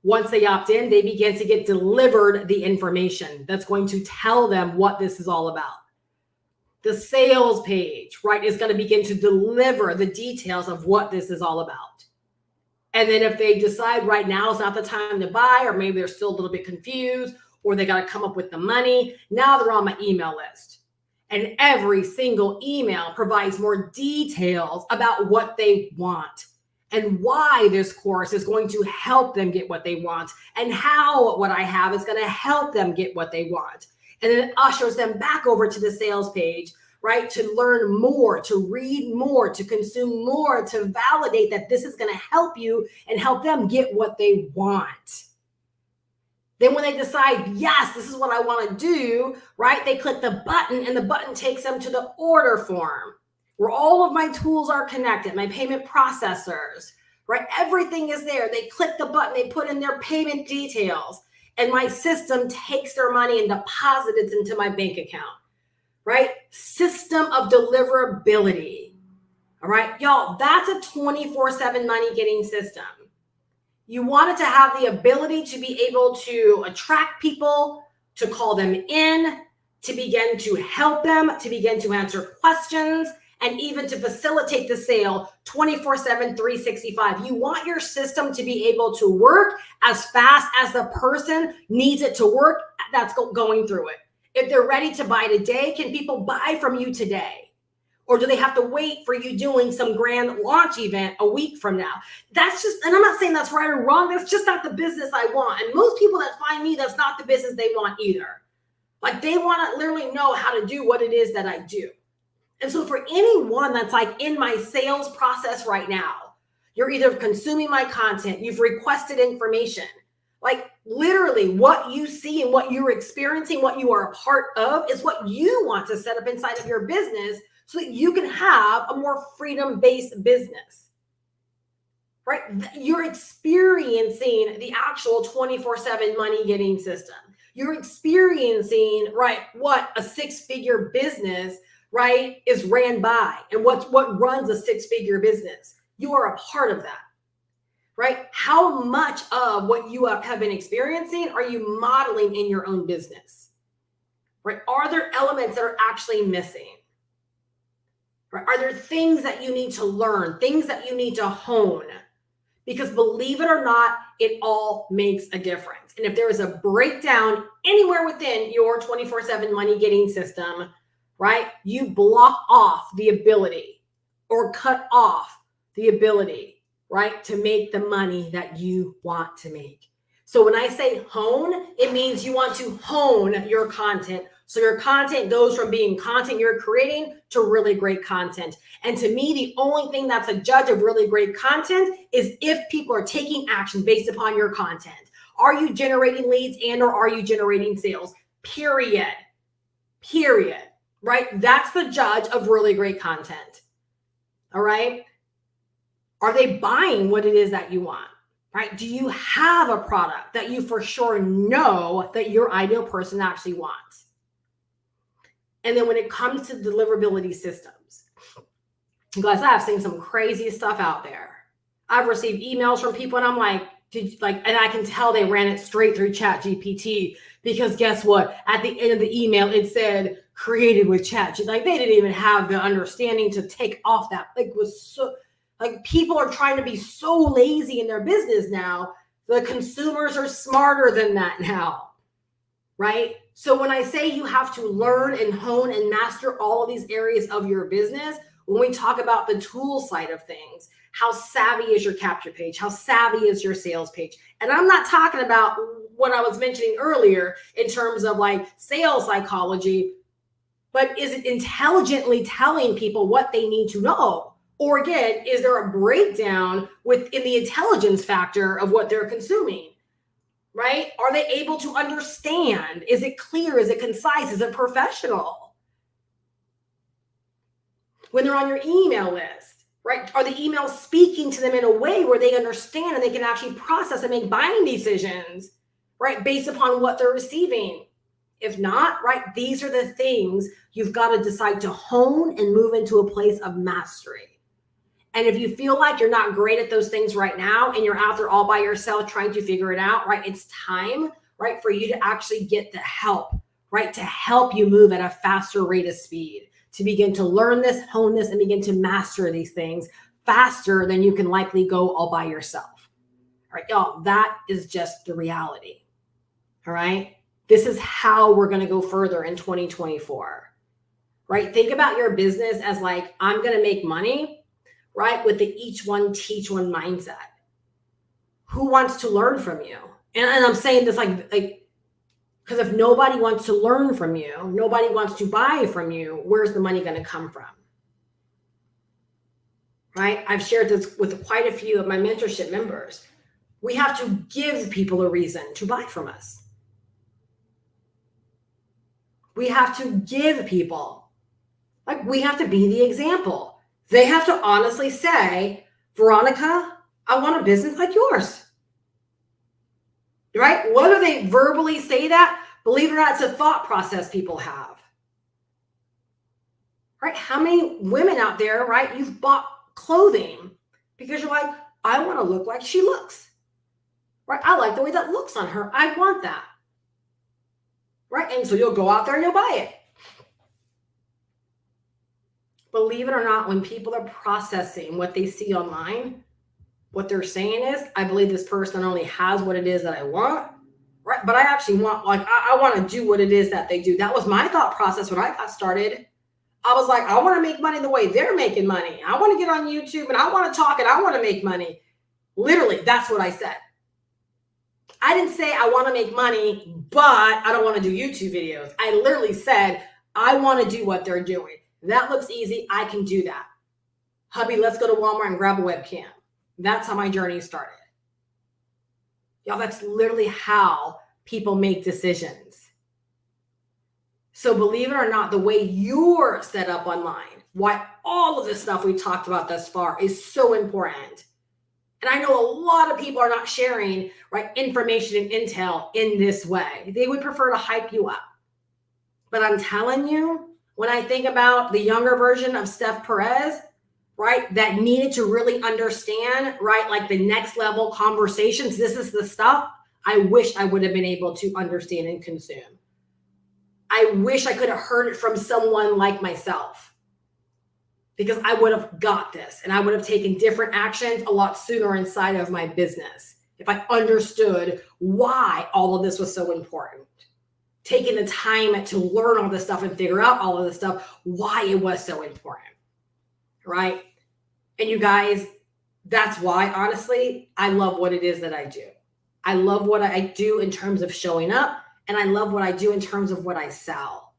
Once they opt in, they begin to get delivered the information that's going to tell them what this is all about. The sales page, right, is going to begin to deliver the details of what this is all about. And then if they decide right now is not the time to buy, or maybe they're still a little bit confused, or they got to come up with the money. Now they're on my email list. And every single email provides more details about what they want and why this course is going to help them get what they want and how what I have is going to help them get what they want. And then it ushers them back over to the sales page, right? To learn more, to read more, to consume more, to validate that this is going to help you and help them get what they want. Then when they decide, yes, this is what I want to do, right? They click the button and the button takes them to the order form where all of my tools are connected, my payment processors, right? Everything is there. They click the button, they put in their payment details, and my system takes their money and deposits it into my bank account, right? System of deliverability. All right, y'all, that's a 24/7 money getting system. You want it to have the ability to be able to attract people, to call them in, to begin to help them, to begin to answer questions, and even to facilitate the sale 24/7, 365. You want your system to be able to work as fast as the person needs it to work that's going through it. If they're ready to buy today, can people buy from you today? Or do they have to wait for you doing some grand launch event a week from now? That's just, and I'm not saying that's right or wrong. That's just not the business I want. And most people that find me, that's not the business they want either. Like they want to literally know how to do what it is that I do. And so for anyone that's like in my sales process right now, you're either consuming my content, you've requested information, like literally what you see and what you're experiencing, what you are a part of is what you want to set up inside of your business so that you can have a more freedom-based business, right? You're experiencing the actual 24/7 money getting system. You're experiencing, right, what a six-figure business, right, is ran by and what runs a six-figure business. You are a part of that, right? How much of what you have been experiencing are you modeling in your own business, right? Are there elements that are actually missing? Are there things that you need to learn, things that you need to hone? Because believe it or not, it all makes a difference. And if there is a breakdown anywhere within your 24/7 money getting system, right, you block off the ability or cut off the ability, right, to make the money that you want to make. So when I say hone, it means you want to hone your content. So your content goes from being content you're creating to really great content. And to me, the only thing that's a judge of really great content is if people are taking action based upon your content. Are you generating leads and or are you generating sales? Period. Right? That's the judge of really great content. All right? Are they buying what it is that you want? Right? Do you have a product that you for sure know that your ideal person actually wants? And then when it comes to deliverability systems, guys, I have seen some crazy stuff out there. I've received emails from people and I'm like, and I can tell they ran it straight through ChatGPT because guess what? At the end of the email, it said created with ChatGPT. Like they didn't even have the understanding to take off that. Like it was so, like people are trying to be so lazy in their business now. The consumers are smarter than that now, right? So when I say you have to learn and hone and master all of these areas of your business, when we talk about the tool side of things, how savvy is your capture page? How savvy is your sales page? And I'm not talking about what I was mentioning earlier in terms of like sales psychology, but is it intelligently telling people what they need to know? Or again, is there a breakdown within the intelligence factor of what they're consuming? Right? Are they able to understand? Is it clear? Is it concise? Is it professional? When they're on your email list, right? Are the emails speaking to them in a way where they understand and they can actually process and make buying decisions, right? Based upon what they're receiving. If not, right? These are the things you've got to decide to hone and move into a place of mastery. And if you feel like you're not great at those things right now and you're out there all by yourself trying to figure it out, right? It's time, right, for you to actually get the help, right? To help you move at a faster rate of speed, to begin to learn this, hone this, and begin to master these things faster than you can likely go all by yourself. All right, y'all, that is just the reality. All right. this is how we're going to go further in 2024, right? Think about your business as like, I'm going to make money, right? With the each one, teach one mindset. Who wants to learn from you? And I'm saying this like, because if nobody wants to learn from you, nobody wants to buy from you, where's the money going to come from? Right? I've shared this with quite a few of my mentorship members. We have to give people a reason to buy from us. We have to give people, like we have to be the example. They have to honestly say, Veronica, I want a business like yours. Right? Whether they verbally say that, believe it or not, it's a thought process people have. Right? How many women out there, right? You've bought clothing because you're like, I want to look like she looks. Right? I like the way that looks on her. I want that. Right? And so you'll go out there and you'll buy it. Believe it or not, when people are processing what they see online, what they're saying is, I believe this person only has what it is that I want, right? But I actually want, like, I want to do what it is that they do. That was my thought process when I got started. I was like, I want to make money the way they're making money. I want to get on YouTube and I want to talk and I want to make money. Literally, that's what I said. I didn't say I want to make money, but I don't want to do YouTube videos. I literally said, I want to do what they're doing. That looks easy. I can do that. Hubby, let's go to Walmart and grab a webcam. That's how my journey started. Y'all, that's literally how people make decisions. So believe it or not, the way you're set up online, why all of this stuff we talked about thus far is so important. And I know a lot of people are not sharing, right, information and intel in this way. They would prefer to hype you up. But I'm telling you, when I think about the younger version of Steph Perez, right, that needed to really understand, right, like the next level conversations, this is the stuff I wish I would have been able to understand and consume. I wish I could have heard it from someone like myself, because I would have got this and I would have taken different actions a lot sooner inside of my business if I understood why all of this was so important. Taking the time to learn all this stuff and figure out all of this stuff, why it was so important, right? And you guys, that's why, honestly, I love what it is that I do. I love what I do in terms of showing up, and I love what I do in terms of what I sell.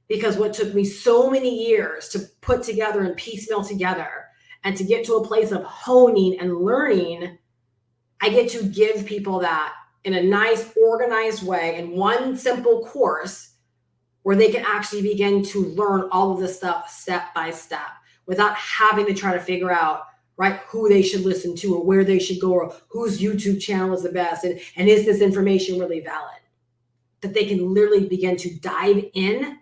Because what took me so many years to put together and piecemeal together and to get to a place of honing and learning, I get to give people that in a nice, organized way in one simple course where they can actually begin to learn all of this stuff step by step without having to try to figure out, right, who they should listen to or where they should go or whose YouTube channel is the best and is this information really valid? That they can literally begin to dive in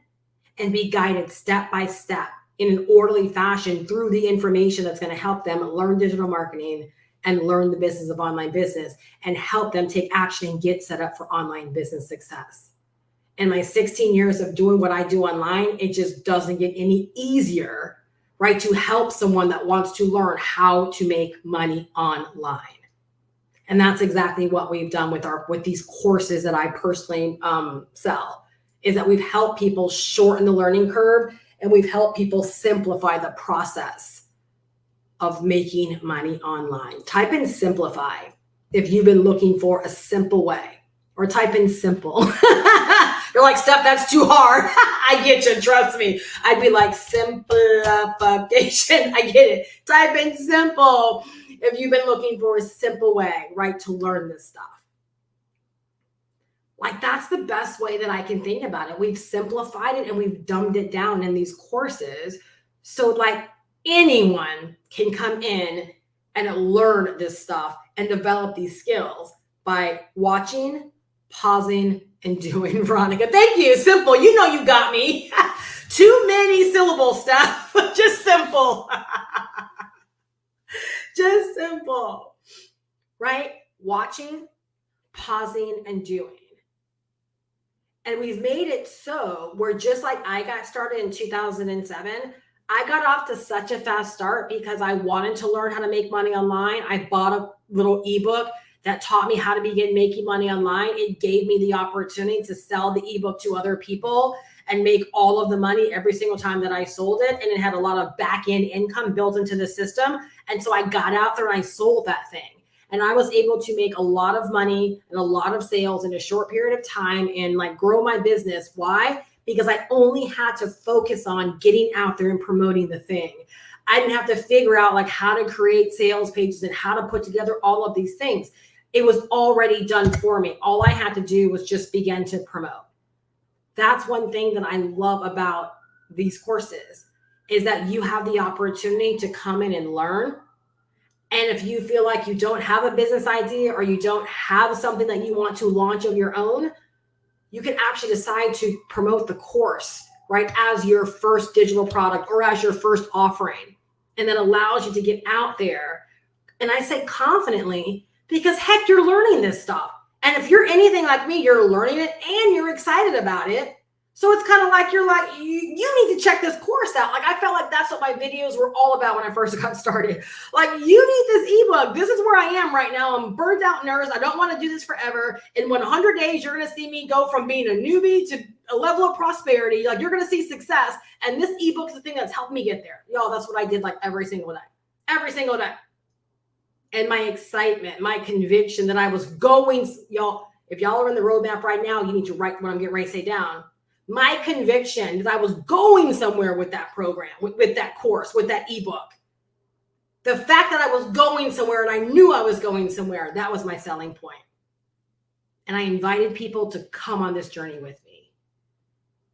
and be guided step by step in an orderly fashion through the information that's going to help them learn digital marketing and learn the business of online business and help them take action and get set up for online business success. In my 16 years of doing what I do online, it just doesn't get any easier, right, to help someone that wants to learn how to make money online. And that's exactly what we've done with these courses that I personally sell, is that we've helped people shorten the learning curve and we've helped people simplify the process of making money online. Type in simplify if you've been looking for a simple way, or type in simple. You're like, Steph, that's too hard. I get you, trust me. I'd be like, simplification. I get it. Type in simple if you've been looking for a simple way, right, to learn this stuff. Like, that's the best way that I can think about it. We've simplified it and we've dumbed it down in these courses. So like anyone can come in and learn this stuff and develop these skills by watching, pausing, and doing. Veronica, thank you. Simple. You know you got me. Too many syllable stuff. Just simple. Just simple. Right? Watching, pausing, and doing. And we've made it so where, just like I got started in 2007, I got off to such a fast start because I wanted to learn how to make money online. I bought a little ebook that taught me how to begin making money online. It gave me the opportunity to sell the ebook to other people and make all of the money every single time that I sold it. And it had a lot of back end income built into the system. And so I got out there and I sold that thing. And I was able to make a lot of money and a lot of sales in a short period of time and like grow my business. Why? Because I only had to focus on getting out there and promoting the thing. I didn't have to figure out like how to create sales pages and how to put together all of these things. It was already done for me. All I had to do was just begin to promote. That's one thing that I love about these courses is that you have the opportunity to come in and learn. And if you feel like you don't have a business idea or you don't have something that you want to launch of your own, you can actually decide to promote the course, right, as your first digital product or as your first offering. And that allows you to get out there. And I say confidently because heck, you're learning this stuff. And if you're anything like me, you're learning it and you're excited about it. So it's kind of like you're like, you need to check this course out. Like I felt like that's what my videos were all about when I first got started. Like you need this ebook. This is where I am right now. I'm burnt out nurse. I don't want to do this forever. In 100 days, you're going to see me go from being a newbie to a level of prosperity. Like you're going to see success. And this ebook is the thing that's helped me get there. Y'all, that's what I did like every single day. Every single day. And my excitement, my conviction that I was going, y'all, if y'all are in the roadmap right now, you need to write what I'm getting ready to say down. My conviction that I was going somewhere with that program, with that course, with that ebook. The fact that I was going somewhere and I knew I was going somewhere, that was my selling point. And I invited people to come on this journey with me,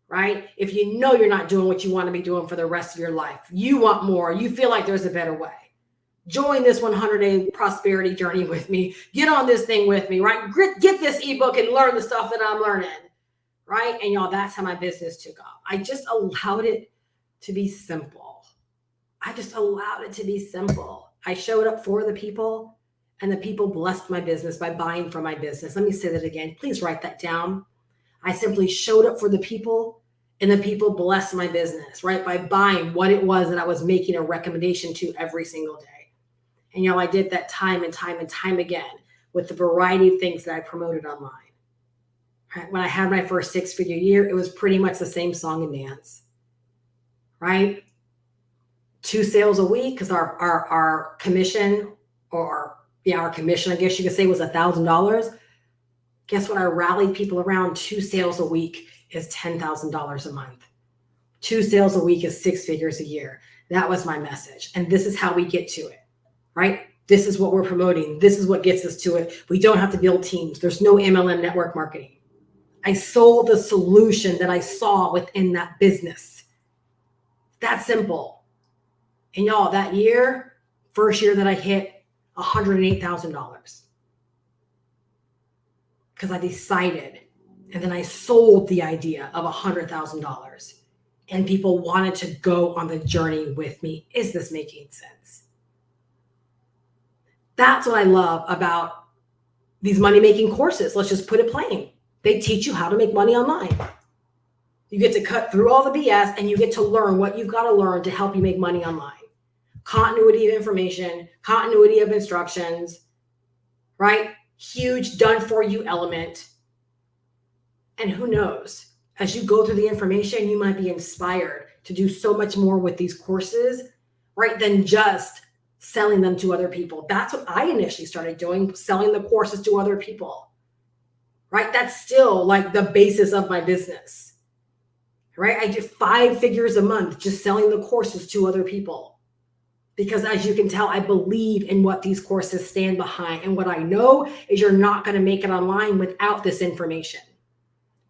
right? If you know you're not doing what you want to be doing for the rest of your life, you want more, you feel like there's a better way. Join this 100-day prosperity journey with me. Get on this thing with me, right? Get this ebook and learn the stuff that I'm learning, right? And y'all, that's how my business took off. I just allowed it to be simple. I just allowed it to be simple. I showed up for the people and the people blessed my business by buying from my business. Let me say that again. Please write that down. I simply showed up for the people and the people blessed my business, right? By buying what it was that I was making a recommendation to every single day. And y'all, I did that time and time and time again with the variety of things that I promoted online. Right? When I had my first 6-figure year, it was pretty much the same song and dance, right? 2 sales a week because our commission our commission, I guess you could say, was $1,000. Guess what? I rallied people around. 2 sales a week is $10,000 a month. 2 sales a week is 6 figures a year. That was my message. And this is how we get to it. Right? This is what we're promoting. This is what gets us to it. We don't have to build teams. There's no MLM network marketing. I sold the solution that I saw within that business. That simple. And y'all, that year, first year that I hit $108,000 because I decided, and then I sold the idea of $100,000 and people wanted to go on the journey with me. Is this making sense? That's what I love about these money-making courses. Let's just put it plain. They teach you how to make money online. You get to cut through all the BS and you get to learn what you've got to learn to help you make money online. Continuity of information, continuity of instructions, right? Huge done-for-you element. And who knows, as you go through the information, you might be inspired to do so much more with these courses, right, than just selling them to other people. That's what I initially started doing, selling the courses to other people, right? That's still like the basis of my business, right? I do 5 figures a month just selling the courses to other people because, as you can tell, I believe in what these courses stand behind. And what I know is you're not going to make it online without this information.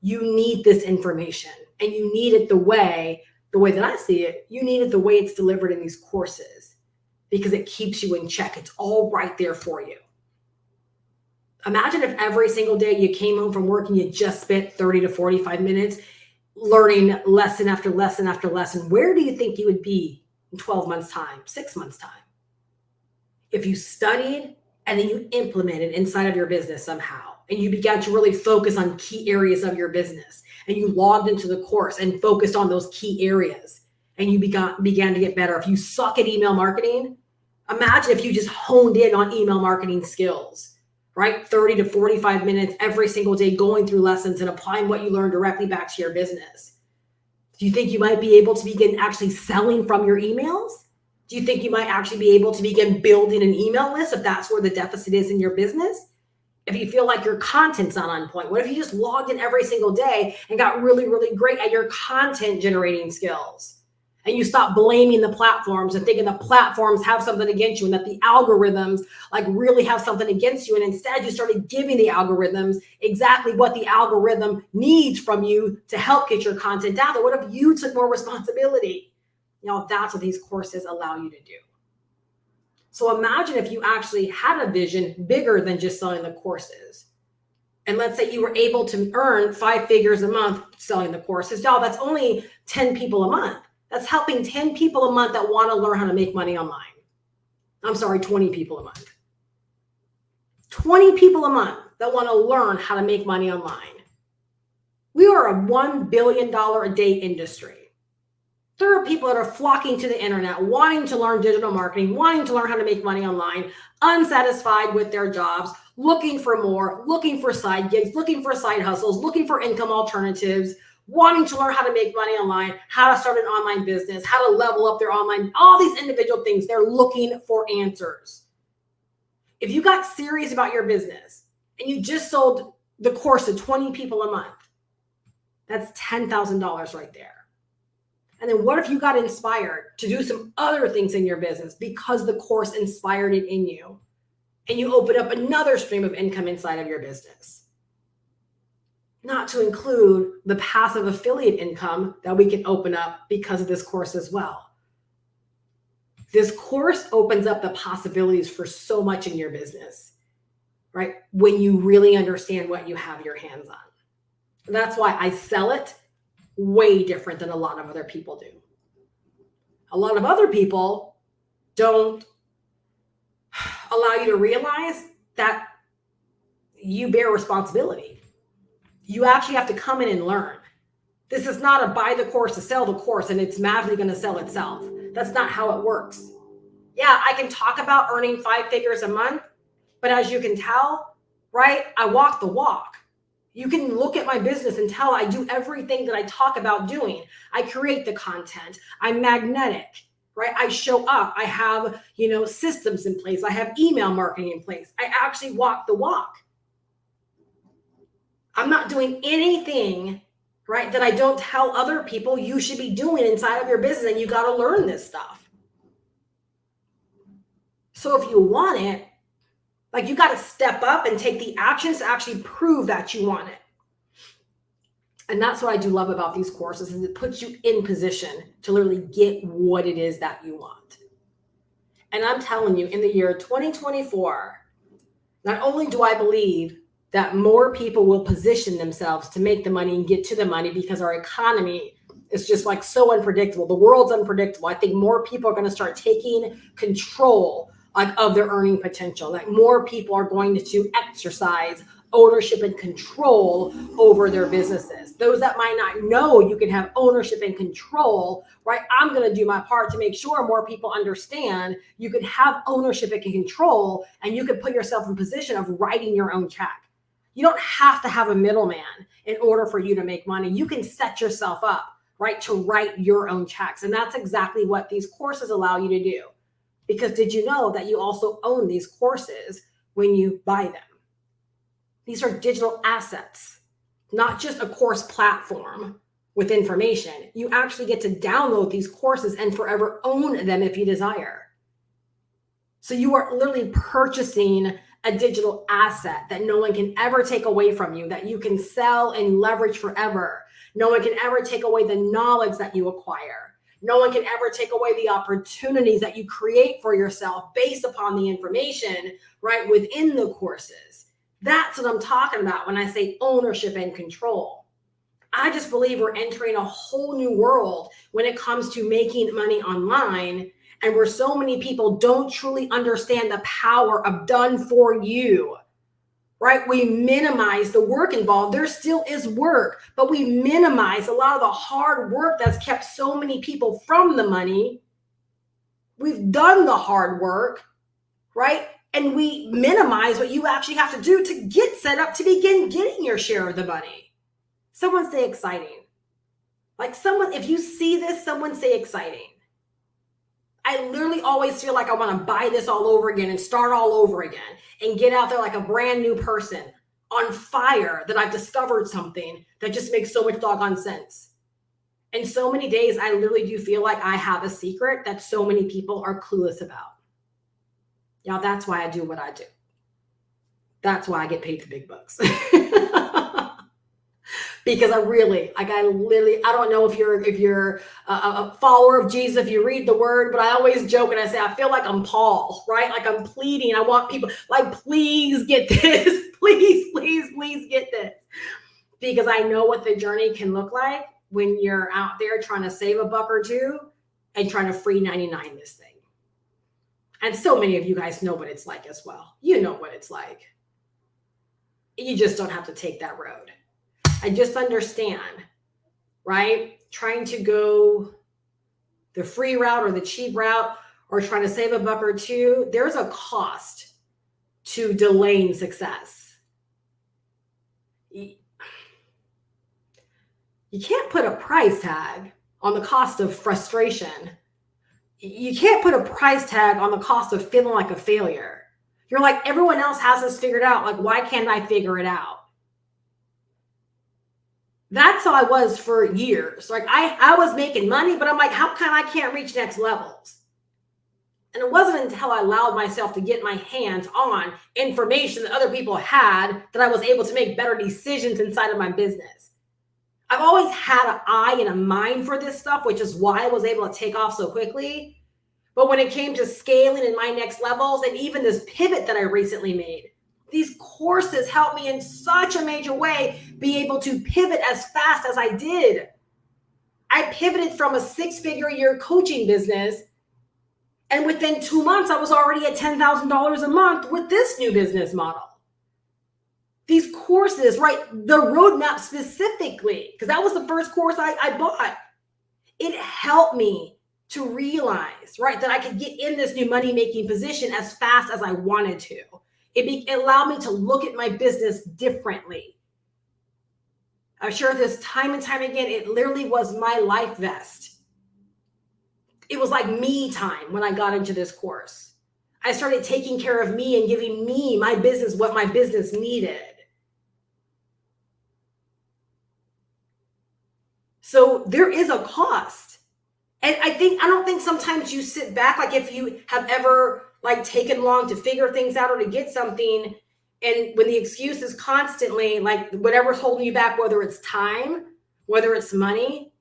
You need this information, and you need it the way that I see it, you need it the way it's delivered in these courses, because it keeps you in check. It's all right there for you. Imagine if every single day you came home from work and you just spent 30 to 45 minutes learning lesson after lesson after lesson. Where do you think you would be in 12 months' time, 6 months' time? If you studied and then you implemented inside of your business somehow, and you began to really focus on key areas of your business, and you logged into the course and focused on those key areas, and you began to get better. If you suck at email marketing, imagine if you just honed in on email marketing skills, right? 30 to 45 minutes every single day going through lessons and applying what you learn directly back to your business. Do you think you might be able to begin actually selling from your emails? Do you think you might actually be able to begin building an email list if that's where the deficit is in your business? If you feel like your content's not on point, what if you just logged in every single day and got really, really great at your content generating skills? And you stop blaming the platforms and thinking the platforms have something against you and that the algorithms like really have something against you. And instead you started giving the algorithms exactly what the algorithm needs from you to help get your content out there. What if you took more responsibility? That's what these courses allow you to do. So imagine if you actually had a vision bigger than just selling the courses. And let's say you were able to earn 5 figures a month selling the courses. Y'all, that's only 10 people a month. That's helping 10 people a month that want to learn how to make money online. I'm sorry, 20 people a month. 20 people a month that want to learn how to make money online. We are a $1 billion a day industry. There are people that are flocking to the internet, wanting to learn digital marketing, wanting to learn how to make money online, unsatisfied with their jobs, looking for more, looking for side gigs, looking for side hustles, looking for income alternatives, wanting to learn how to make money online, how to start an online business, how to level up their online, all these individual things. They're looking for answers. If you got serious about your business and you just sold the course to 20 people a month, that's $10,000 right there. And then what if you got inspired to do some other things in your business because the course inspired it in you, and you open up another stream of income inside of your business? Not to include the passive affiliate income that we can open up because of this course as well. This course opens up the possibilities for so much in your business, right? When you really understand what you have your hands on. And that's why I sell it way different than a lot of other people do. A lot of other people don't allow you to realize that you bear responsibility. You actually have to come in and learn. This is not a buy the course to sell the course and it's magically going to sell itself. That's not how it works. Yeah, I can talk about earning 5 figures a month, but as you can tell, right, I walk the walk. You can look at my business and tell I do everything that I talk about doing. I create the content. I'm magnetic, right? I show up. I have, systems in place. I have email marketing in place. I actually walk the walk. I'm not doing anything, right, that I don't tell other people you should be doing inside of your business, and you got to learn this stuff. So if you want it, you got to step up and take the actions to actually prove that you want it. And that's what I do love about these courses, is it puts you in position to literally get what it is that you want. And I'm telling you, in the year 2024, not only do I believe that more people will position themselves to make the money and get to the money because our economy is just so unpredictable. The world's unpredictable. I think more people are going to start taking control of their earning potential. More people are going to exercise ownership and control over their businesses. Those that might not know you can have ownership and control, right? I'm going to do my part to make sure more people understand you can have ownership and control, and you can put yourself in position of writing your own check. You don't have to have a middleman in order for you to make money. You can set yourself up, right, to write your own checks. And that's exactly what these courses allow you to do. Because did you know that you also own these courses when you buy them? These are digital assets, not just a course platform with information. You actually get to download these courses and forever own them if you desire. So you are literally purchasing a digital asset that no one can ever take away from you, that you can sell and leverage forever. No one can ever take away the knowledge that you acquire. No one can ever take away the opportunities that you create for yourself based upon the information, right, within the courses. That's what I'm talking about when I say ownership and control. I just believe we're entering a whole new world when it comes to making money online, and where so many people don't truly understand the power of done for you, right? We minimize the work involved. There still is work, but we minimize a lot of the hard work that's kept so many people from the money. We've done the hard work, right? And we minimize what you actually have to do to get set up to begin getting your share of the money. Someone say exciting. Like someone, if you see this, someone say exciting. I literally always feel like I want to buy this all over again and start all over again and get out there like a brand new person on fire that I've discovered something that just makes so much doggone sense. And so many days, I literally do feel like I have a secret that so many people are clueless about. Now, that's why I do what I do. That's why I get paid the big bucks. Because I don't know if you're a follower of Jesus, if you read the word, but I always joke and I say, I feel like I'm Paul, right? Like I'm pleading. I want people like, please get this. Please get this. Because I know what the journey can look like when you're out there trying to save a buck or two and trying to free 99 this thing. And so many of you guys know what it's like as well. You know what it's like. You just don't have to take that road. I just understand, right? Trying to go the free route or the cheap route or trying to save a buck or two, there's a cost to delaying success. You can't put a price tag on the cost of frustration. You can't put a price tag on the cost of feeling like a failure. You're like, everyone else has this figured out. Like, why can't I figure it out? That's how I was for years. Like I was making money, but I'm like, how come I can't reach next levels? And it wasn't until I allowed myself to get my hands on information that other people had that I was able to make better decisions inside of my business. I've always had an eye and a mind for this stuff, which is why I was able to take off so quickly. But when it came to scaling in my next levels and even this pivot that I recently made, these courses helped me in such a major way be able to pivot as fast as I did. I pivoted from a 6-figure a year coaching business, and within 2 months, I was already at $10,000 a month with this new business model. These courses, right? The roadmap specifically, because that was the first course I bought. It helped me to realize, right, that I could get in this new money-making position as fast as I wanted to. It allowed me to look at my business differently. I've shared this time and time again. It literally was my life vest. It was like me time when I got into this course. I started taking care of me and giving me, my business, what my business needed. So there is a cost. And I don't think sometimes you sit back, like if you have ever like taken long to figure things out or to get something, and when the excuse is constantly like whatever's holding you back, whether it's time, whether it's money.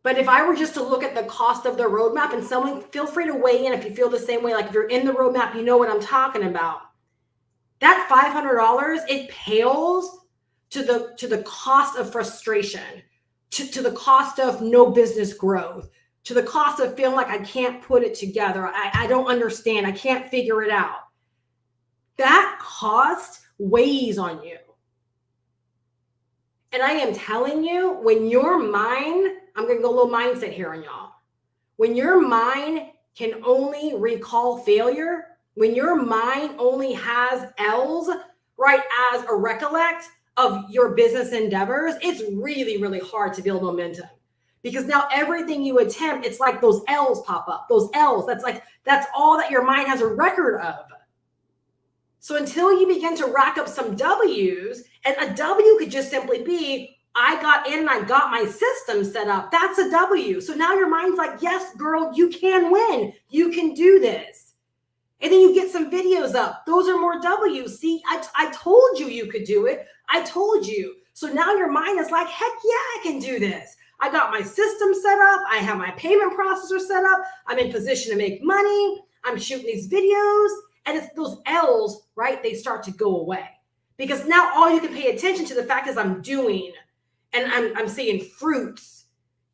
But if I were just to look at the cost of the roadmap, and someone feel free to weigh in if you feel the same way, like if you're in the roadmap, you know what I'm talking about. That $500, it pales to the cost of frustration, to the cost of no business growth, to the cost of feeling like I can't put it together. I don't understand. I can't figure it out. That cost weighs on you. And I am telling you, when your mind, I'm going to go a little mindset here on y'all. When your mind can only recall failure, when your mind only has L's, right, as a recollect of your business endeavors, it's really, really hard to build momentum. Because now everything you attempt, it's like those L's pop up. Those L's, that's all that your mind has a record of. So until you begin to rack up some W's, and a W could just simply be, I got in and I got my system set up. That's a W. So now your mind's like, yes, girl, you can win. You can do this. And then you get some videos up. Those are more W's. See, I told you could do it. I told you. So now your mind is like, heck yeah, I can do this. I got my system set up. I have my payment processor set up. I'm in position to make money. I'm shooting these videos. And it's those L's, right? They start to go away. Because now all you can pay attention to the fact is I'm doing, and I'm seeing fruits.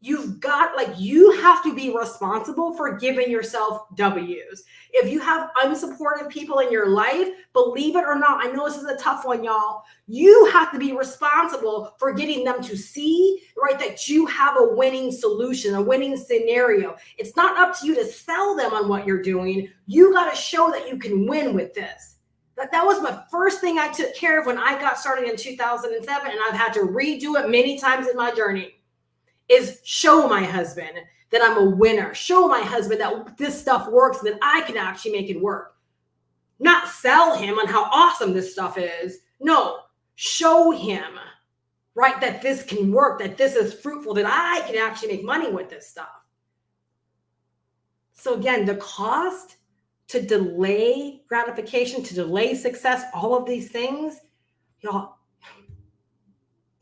you have to be responsible for giving yourself W's. If you have unsupportive people in your life, believe it or not, I know this is a tough one, y'all. You have to be responsible for getting them to see, right, that you have a winning solution, a winning scenario. It's not up to you to sell them on what you're doing. You got to show that you can win with this. That was my first thing I took care of when I got started in 2007, and I've had to redo it many times in my journey, is show my husband that I'm a winner. Show my husband that this stuff works and that I can actually make it work. Not sell him on how awesome this stuff is. No, show him, right, that this can work, that this is fruitful, that I can actually make money with this stuff. So again, the cost to delay gratification, to delay success, all of these things, y'all,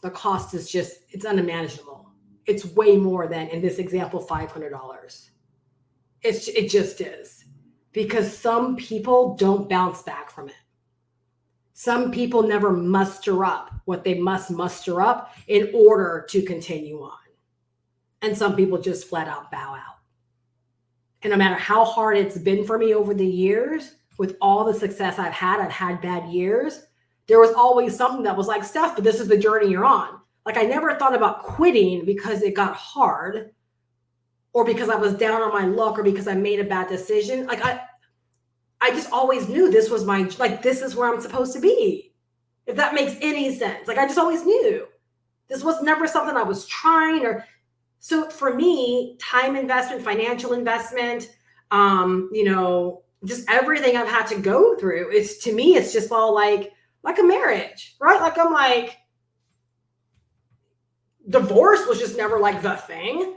the cost is just, it's unimaginable. It's way more than, in this example, $500. It just is. Because some people don't bounce back from it. Some people never muster up what they must muster up in order to continue on. And some people just flat out bow out. And no matter how hard it's been for me over the years, with all the success I've had bad years, there was always something that was like, Steph, but this is the journey you're on. Like, I never thought about quitting because it got hard, or because I was down on my luck, or because I made a bad decision. Like, I just always knew this was this is where I'm supposed to be. If that makes any sense. Like, I just always knew. This was never something I was trying or. So for me, time investment, financial investment, just everything I've had to go through, to me, it's just all like a marriage, right? Like, I'm like, divorce was just never like the thing.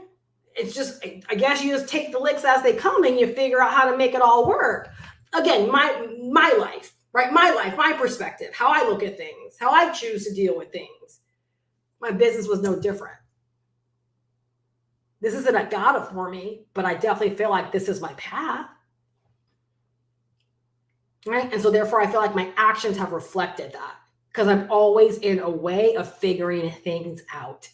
It's just, I guess you just take the licks as they come and you figure out how to make it all work. Again, my life, right? My life, my perspective, how I look at things, how I choose to deal with things. My business was no different. This isn't a God for me, but I definitely feel like this is my path. Right? And so therefore, I feel like my actions have reflected that, because I'm always in a way of figuring things out.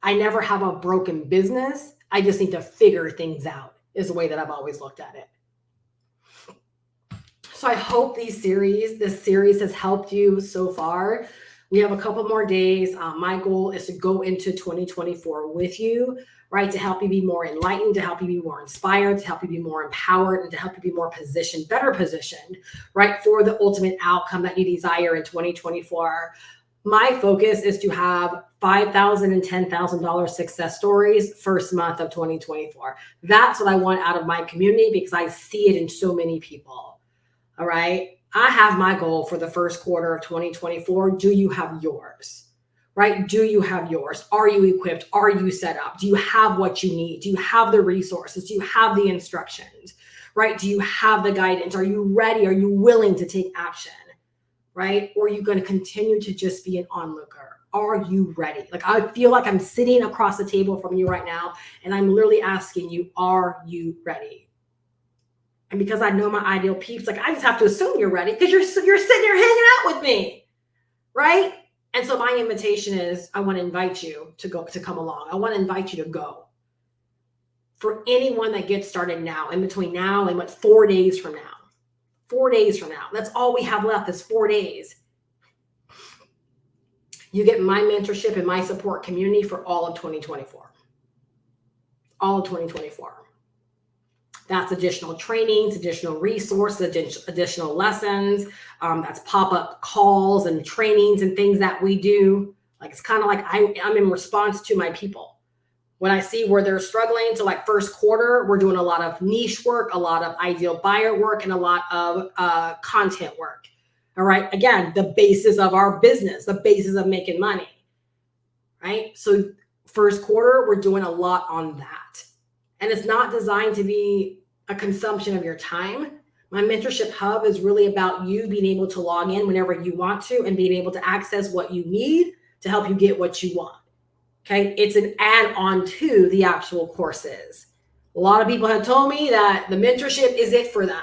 I never have a broken business. I just need to figure things out, is the way that I've always looked at it. So I hope this series has helped you so far. We have a couple more days. My goal is to go into 2024 with you, right? To help you be more enlightened, to help you be more inspired, to help you be more empowered, and to help you be more positioned, better positioned, right? For the ultimate outcome that you desire in 2024. My focus is to have $5,000 and $10,000 success stories first month of 2024. That's what I want out of my community, because I see it in so many people. All right. I have my goal for the first quarter of 2024. Do you have yours? Right? Do you have yours? Are you equipped? Are you set up? Do you have what you need? Do you have the resources? Do you have the instructions? Right? Do you have the guidance? Are you ready? Are you willing to take action? Right? Or are you going to continue to just be an onlooker? Are you ready? Like, I feel like I'm sitting across the table from you right now, and I'm literally asking you, are you ready? And because I know my ideal peeps, like, I just have to assume you're ready, because you're sitting here hanging out with me, right? And so my invitation is, I want to invite you to come along. I want to invite you to go. For anyone that gets started now, in between now and 4 days from now, 4 days from now, that's all we have left is 4 days. You get my mentorship and my support community for all of 2024. All of 2024. That's additional trainings, additional resources, additional lessons. That's pop-up calls and trainings and things that we do. Like, it's kind of like I'm in response to my people. When I see where they're struggling, so like first quarter, we're doing a lot of niche work, a lot of ideal buyer work, and a lot of content work. All right. Again, the basis of our business, the basis of making money. Right. So first quarter, we're doing a lot on that. And it's not designed to be a consumption of your time. My mentorship hub is really about you being able to log in whenever you want to and being able to access what you need to help you get what you want. Okay. It's an add-on to the actual courses. A lot of people have told me that the mentorship is it for them.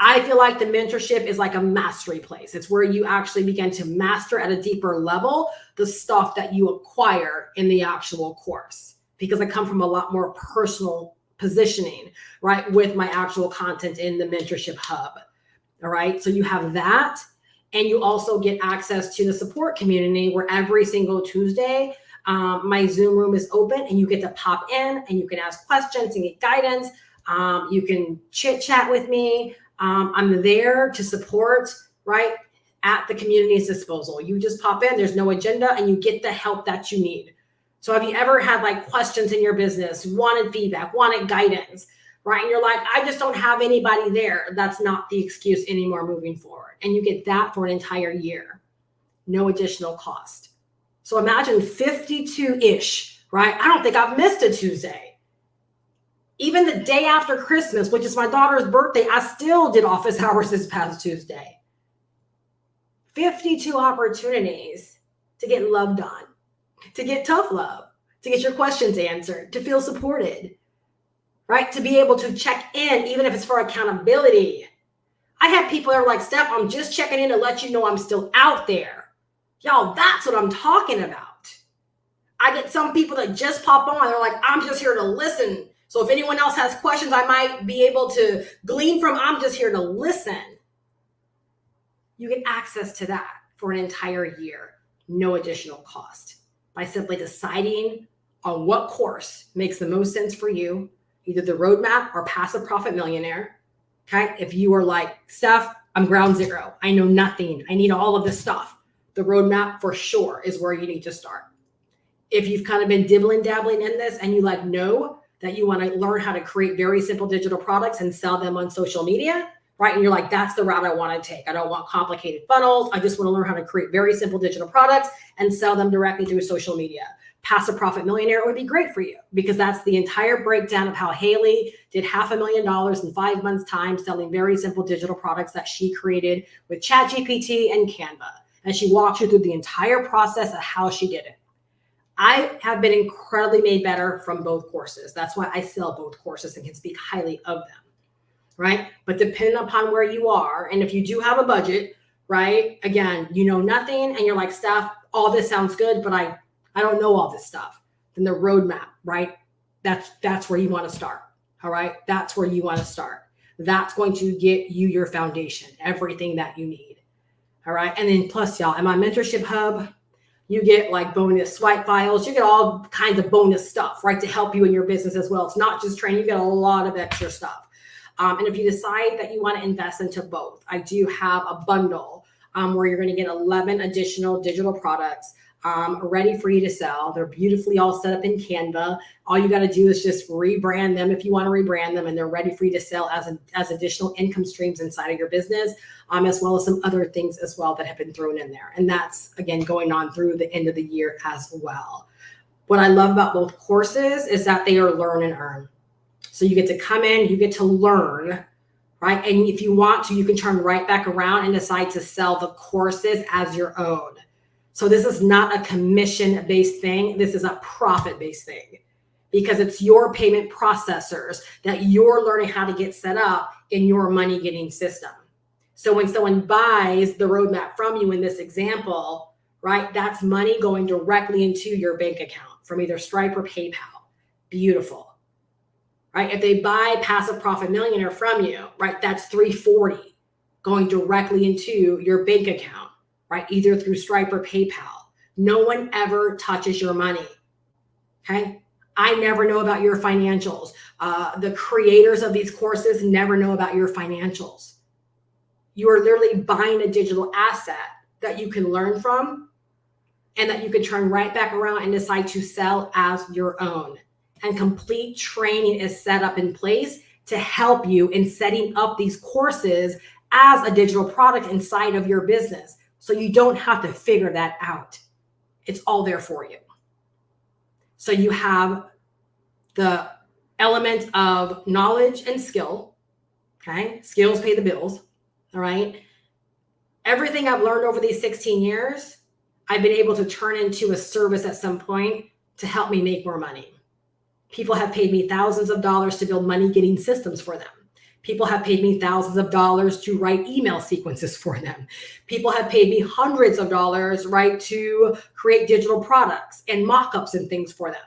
I feel like the mentorship is like a mastery place. It's where you actually begin to master at a deeper level the stuff that you acquire in the actual course. because I come from a lot more personal positioning, right, with my actual content in the Mentorship Hub. All right. So you have that. And you also get access to the support community where every single Tuesday, my Zoom room is open and you get to pop in and you can ask questions and get guidance. You can chit chat with me. I'm there to support, right, at the community's disposal. You just pop in, there's no agenda, and you get the help that you need. So have you ever had like questions in your business, wanted feedback, wanted guidance, right? And you're like, I just don't have anybody there. That's not the excuse anymore moving forward. And you get that for an entire year, no additional cost. So imagine 52-ish, right? I don't think I've missed a Tuesday. Even the day after Christmas, which is my daughter's birthday, I still did office hours this past Tuesday. 52 opportunities to get loved on, to get tough love, to get your questions answered, to feel supported, right? To be able to check in, even if it's for accountability. I have people that are like, Steph, I'm just checking in to let you know I'm still out there. Y'all, that's what I'm talking about. I get some people that just pop on. They're like, I'm just here to listen. So if anyone else has questions, I might be able to glean from, I'm just here to listen. You get access to that for an entire year, no additional cost, by simply deciding on what course makes the most sense for you, either the roadmap or Passive Profit Millionaire. Okay. If you are like, Steph, I'm ground zero. I know nothing. I need all of this stuff. The roadmap for sure is where you need to start. If you've kind of been dabbling in this and you like know that you want to learn how to create very simple digital products and sell them on social media, right? And you're like, that's the route I want to take. I don't want complicated funnels. I just want to learn how to create very simple digital products and sell them directly through social media. Passive Profit Millionaire would be great for you because that's the entire breakdown of how Haley did $500,000 in 5 months' time selling very simple digital products that she created with ChatGPT and Canva. And she walked you through the entire process of how she did it. I have been incredibly made better from both courses. That's why I sell both courses and can speak highly of them, right? But depending upon where you are, and if you do have a budget, right? Again, you know nothing and you're like, Steph, all this sounds good, but I don't know all this stuff. Then the roadmap, right? That's where you want to start. All right. That's where you want to start. That's going to get you your foundation, everything that you need. All right. And then plus y'all, in my Mentorship Hub, you get like bonus swipe files. You get all kinds of bonus stuff, right? To help you in your business as well. It's not just training. You get a lot of extra stuff. And if you decide that you want to invest into both, I do have a bundle where you're going to get 11 additional digital products ready for you to sell. They're beautifully all set up in Canva. All you got to do is just rebrand them if you want to rebrand them, and they're ready for you to sell as additional income streams inside of your business, as well as some other things as well that have been thrown in there. And that's, again, going on through the end of the year as well. What I love about both courses is that they are learn and earn. So you get to come in, you get to learn, right? And if you want to, you can turn right back around and decide to sell the courses as your own. So this is not a commission-based thing. This is a profit-based thing because it's your payment processors that you're learning how to get set up in your money-getting system. So when someone buys the roadmap from you in this example, right, that's money going directly into your bank account from either Stripe or PayPal. Beautiful, right? If they buy Passive Profit Millionaire from you, right, that's $340 going directly into your bank account. Right? Either through Stripe or PayPal. No one ever touches your money. Okay. I never know about your financials. The creators of these courses never know about your financials. You are literally buying a digital asset that you can learn from and that you can turn right back around and decide to sell as your own. And complete training is set up in place to help you in setting up these courses as a digital product inside of your business. So you don't have to figure that out. It's all there for you. So you have the element of knowledge and skill. Okay. Skills pay the bills. All right. Everything I've learned over these 16 years, I've been able to turn into a service at some point to help me make more money. People have paid me thousands of dollars to build money getting systems for them. People have paid me thousands of dollars to write email sequences for them. People have paid me hundreds of dollars, right, to create digital products and mock-ups and things for them.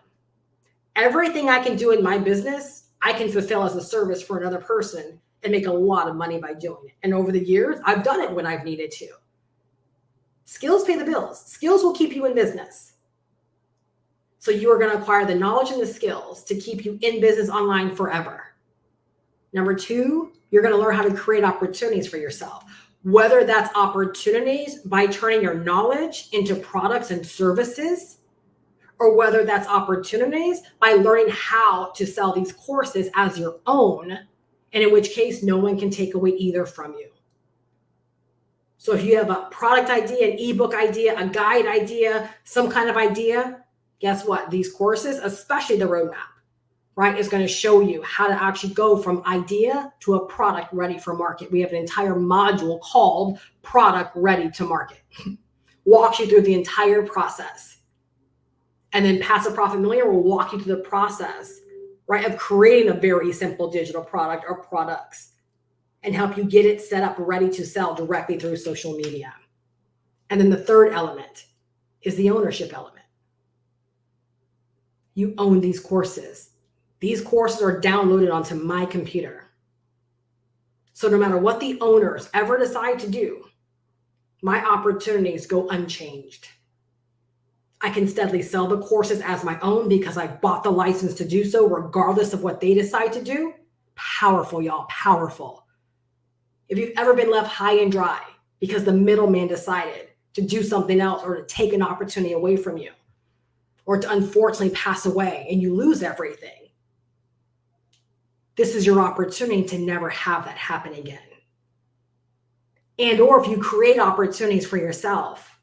Everything I can do in my business, I can fulfill as a service for another person and make a lot of money by doing it. And over the years, I've done it when I've needed to. Skills pay the bills. Skills will keep you in business. So you are going to acquire the knowledge and the skills to keep you in business online forever. Number two, you're going to learn how to create opportunities for yourself, whether that's opportunities by turning your knowledge into products and services, or whether that's opportunities by learning how to sell these courses as your own, and in which case no one can take away either from you. So if you have a product idea, an ebook idea, a guide idea, some kind of idea, guess what? These courses, especially the roadmap, right, is going to show you how to actually go from idea to a product ready for market. We have an entire module called Product Ready to Market. Walks you through the entire process. And then Passive Profit Millionaire will walk you through the process, right, of creating a very simple digital product or products and help you get it set up ready to sell directly through social media. And then the third element is the ownership element. You own these courses. These courses are downloaded onto my computer. So no matter what the owners ever decide to do, my opportunities go unchanged. I can steadily sell the courses as my own because I bought the license to do so, regardless of what they decide to do. Powerful, y'all, powerful. If you've ever been left high and dry because the middleman decided to do something else or to take an opportunity away from you, or to unfortunately pass away and you lose everything, this is your opportunity to never have that happen again. And or if you create opportunities for yourself,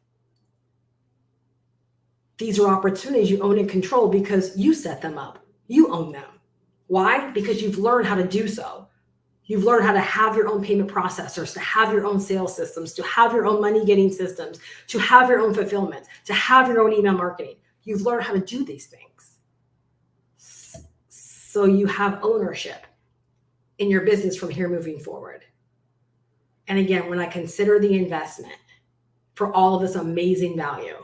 these are opportunities you own and control because you set them up. You own them. Why? Because you've learned how to do so. You've learned how to have your own payment processors, to have your own sales systems, to have your own money getting systems, to have your own fulfillment, to have your own email marketing. You've learned how to do these things. So you have ownership in your business from here moving forward. And again, when I consider the investment for all of this amazing value,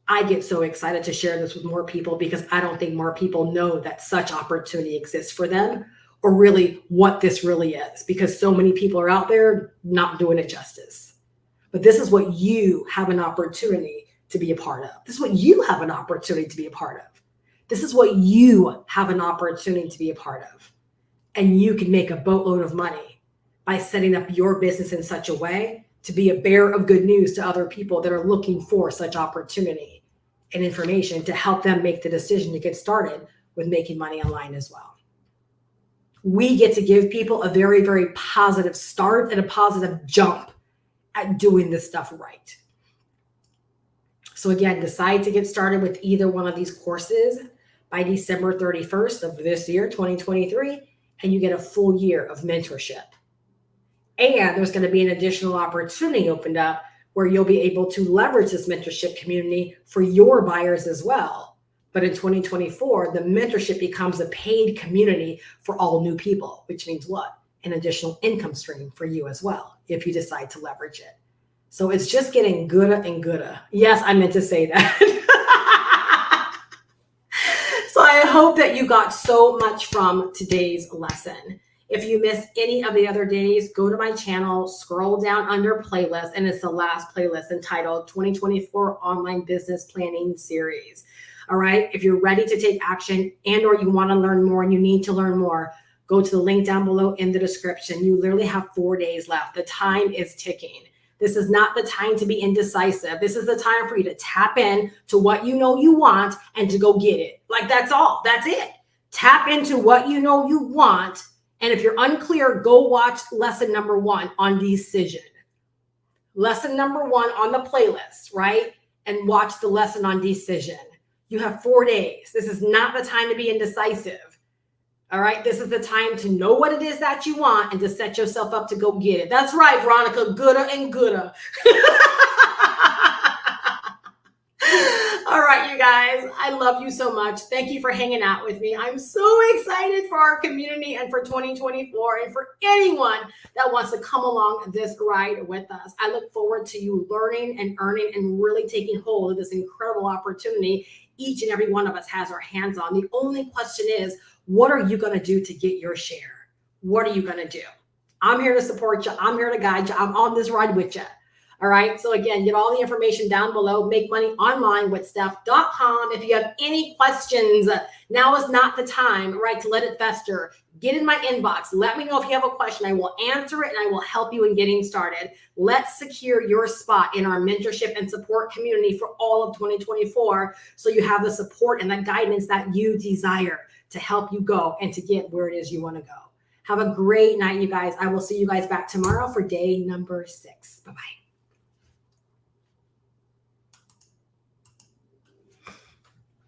I get so excited to share this with more people because I don't think more people know that such opportunity exists for them, or really what this really is, because so many people are out there not doing it justice. But this is what you have an opportunity to be a part of. This is what you have an opportunity to be a part of. This is what you have an opportunity to be a part of. And you can make a boatload of money by setting up your business in such a way to be a bearer of good news to other people that are looking for such opportunity and information to help them make the decision to get started with making money online as well. We get to give people a very, very positive start and a positive jump at doing this stuff right. So again, decide to get started with either one of these courses by December 31st of this year, 2023, and you get a full year of mentorship. And there's going to be an additional opportunity opened up where you'll be able to leverage this mentorship community for your buyers as well. But in 2024, the mentorship becomes a paid community for all new people, which means what? An additional income stream for you as well, if you decide to leverage it. So it's just getting gooder and gooder. Yes, I meant to say that. So I hope that you got so much from today's lesson. If you missed any of the other days, go to my channel, scroll down under playlist, and it's the last playlist entitled 2024 Online Business Planning Series. All right. If you're ready to take action and or you want to learn more and you need to learn more, go to the link down below in the description. You literally have 4 days left. The time is ticking. This is not the time to be indecisive. This is the time for you to tap in to what you know you want and to go get it. Like that's all. That's it. Tap into what you know you want. And if you're unclear, go watch lesson number 1 on decision. Lesson number 1 on the playlist, right? And watch the lesson on decision. You have 4 days. This is not the time to be indecisive. All right. This is the time to know what it is that you want and to set yourself up to go get it. That's right, Veronica. Gooder and gooder. All right, you guys. I love you so much. Thank you for hanging out with me. I'm so excited for our community and for 2024 and for anyone that wants to come along this ride with us. I look forward to you learning and earning and really taking hold of this incredible opportunity each and every one of us has our hands on. The only question is, what are you going to do to get your share? What are you going to do? I'm here to support you. I'm here to guide you. I'm on this ride with you. All right. So again, get all the information down below. Make money online with Steph.com. If you have any questions, now is not the time, right, to let it fester. Get in my inbox. Let me know if you have a question. I will answer it and I will help you in getting started. Let's secure your spot in our mentorship and support community for all of 2024 so you have the support and the guidance that you desire to help you go and to get where it is you want to go. Have a great night, you guys. I will see you guys back tomorrow for day number 6. Bye-bye.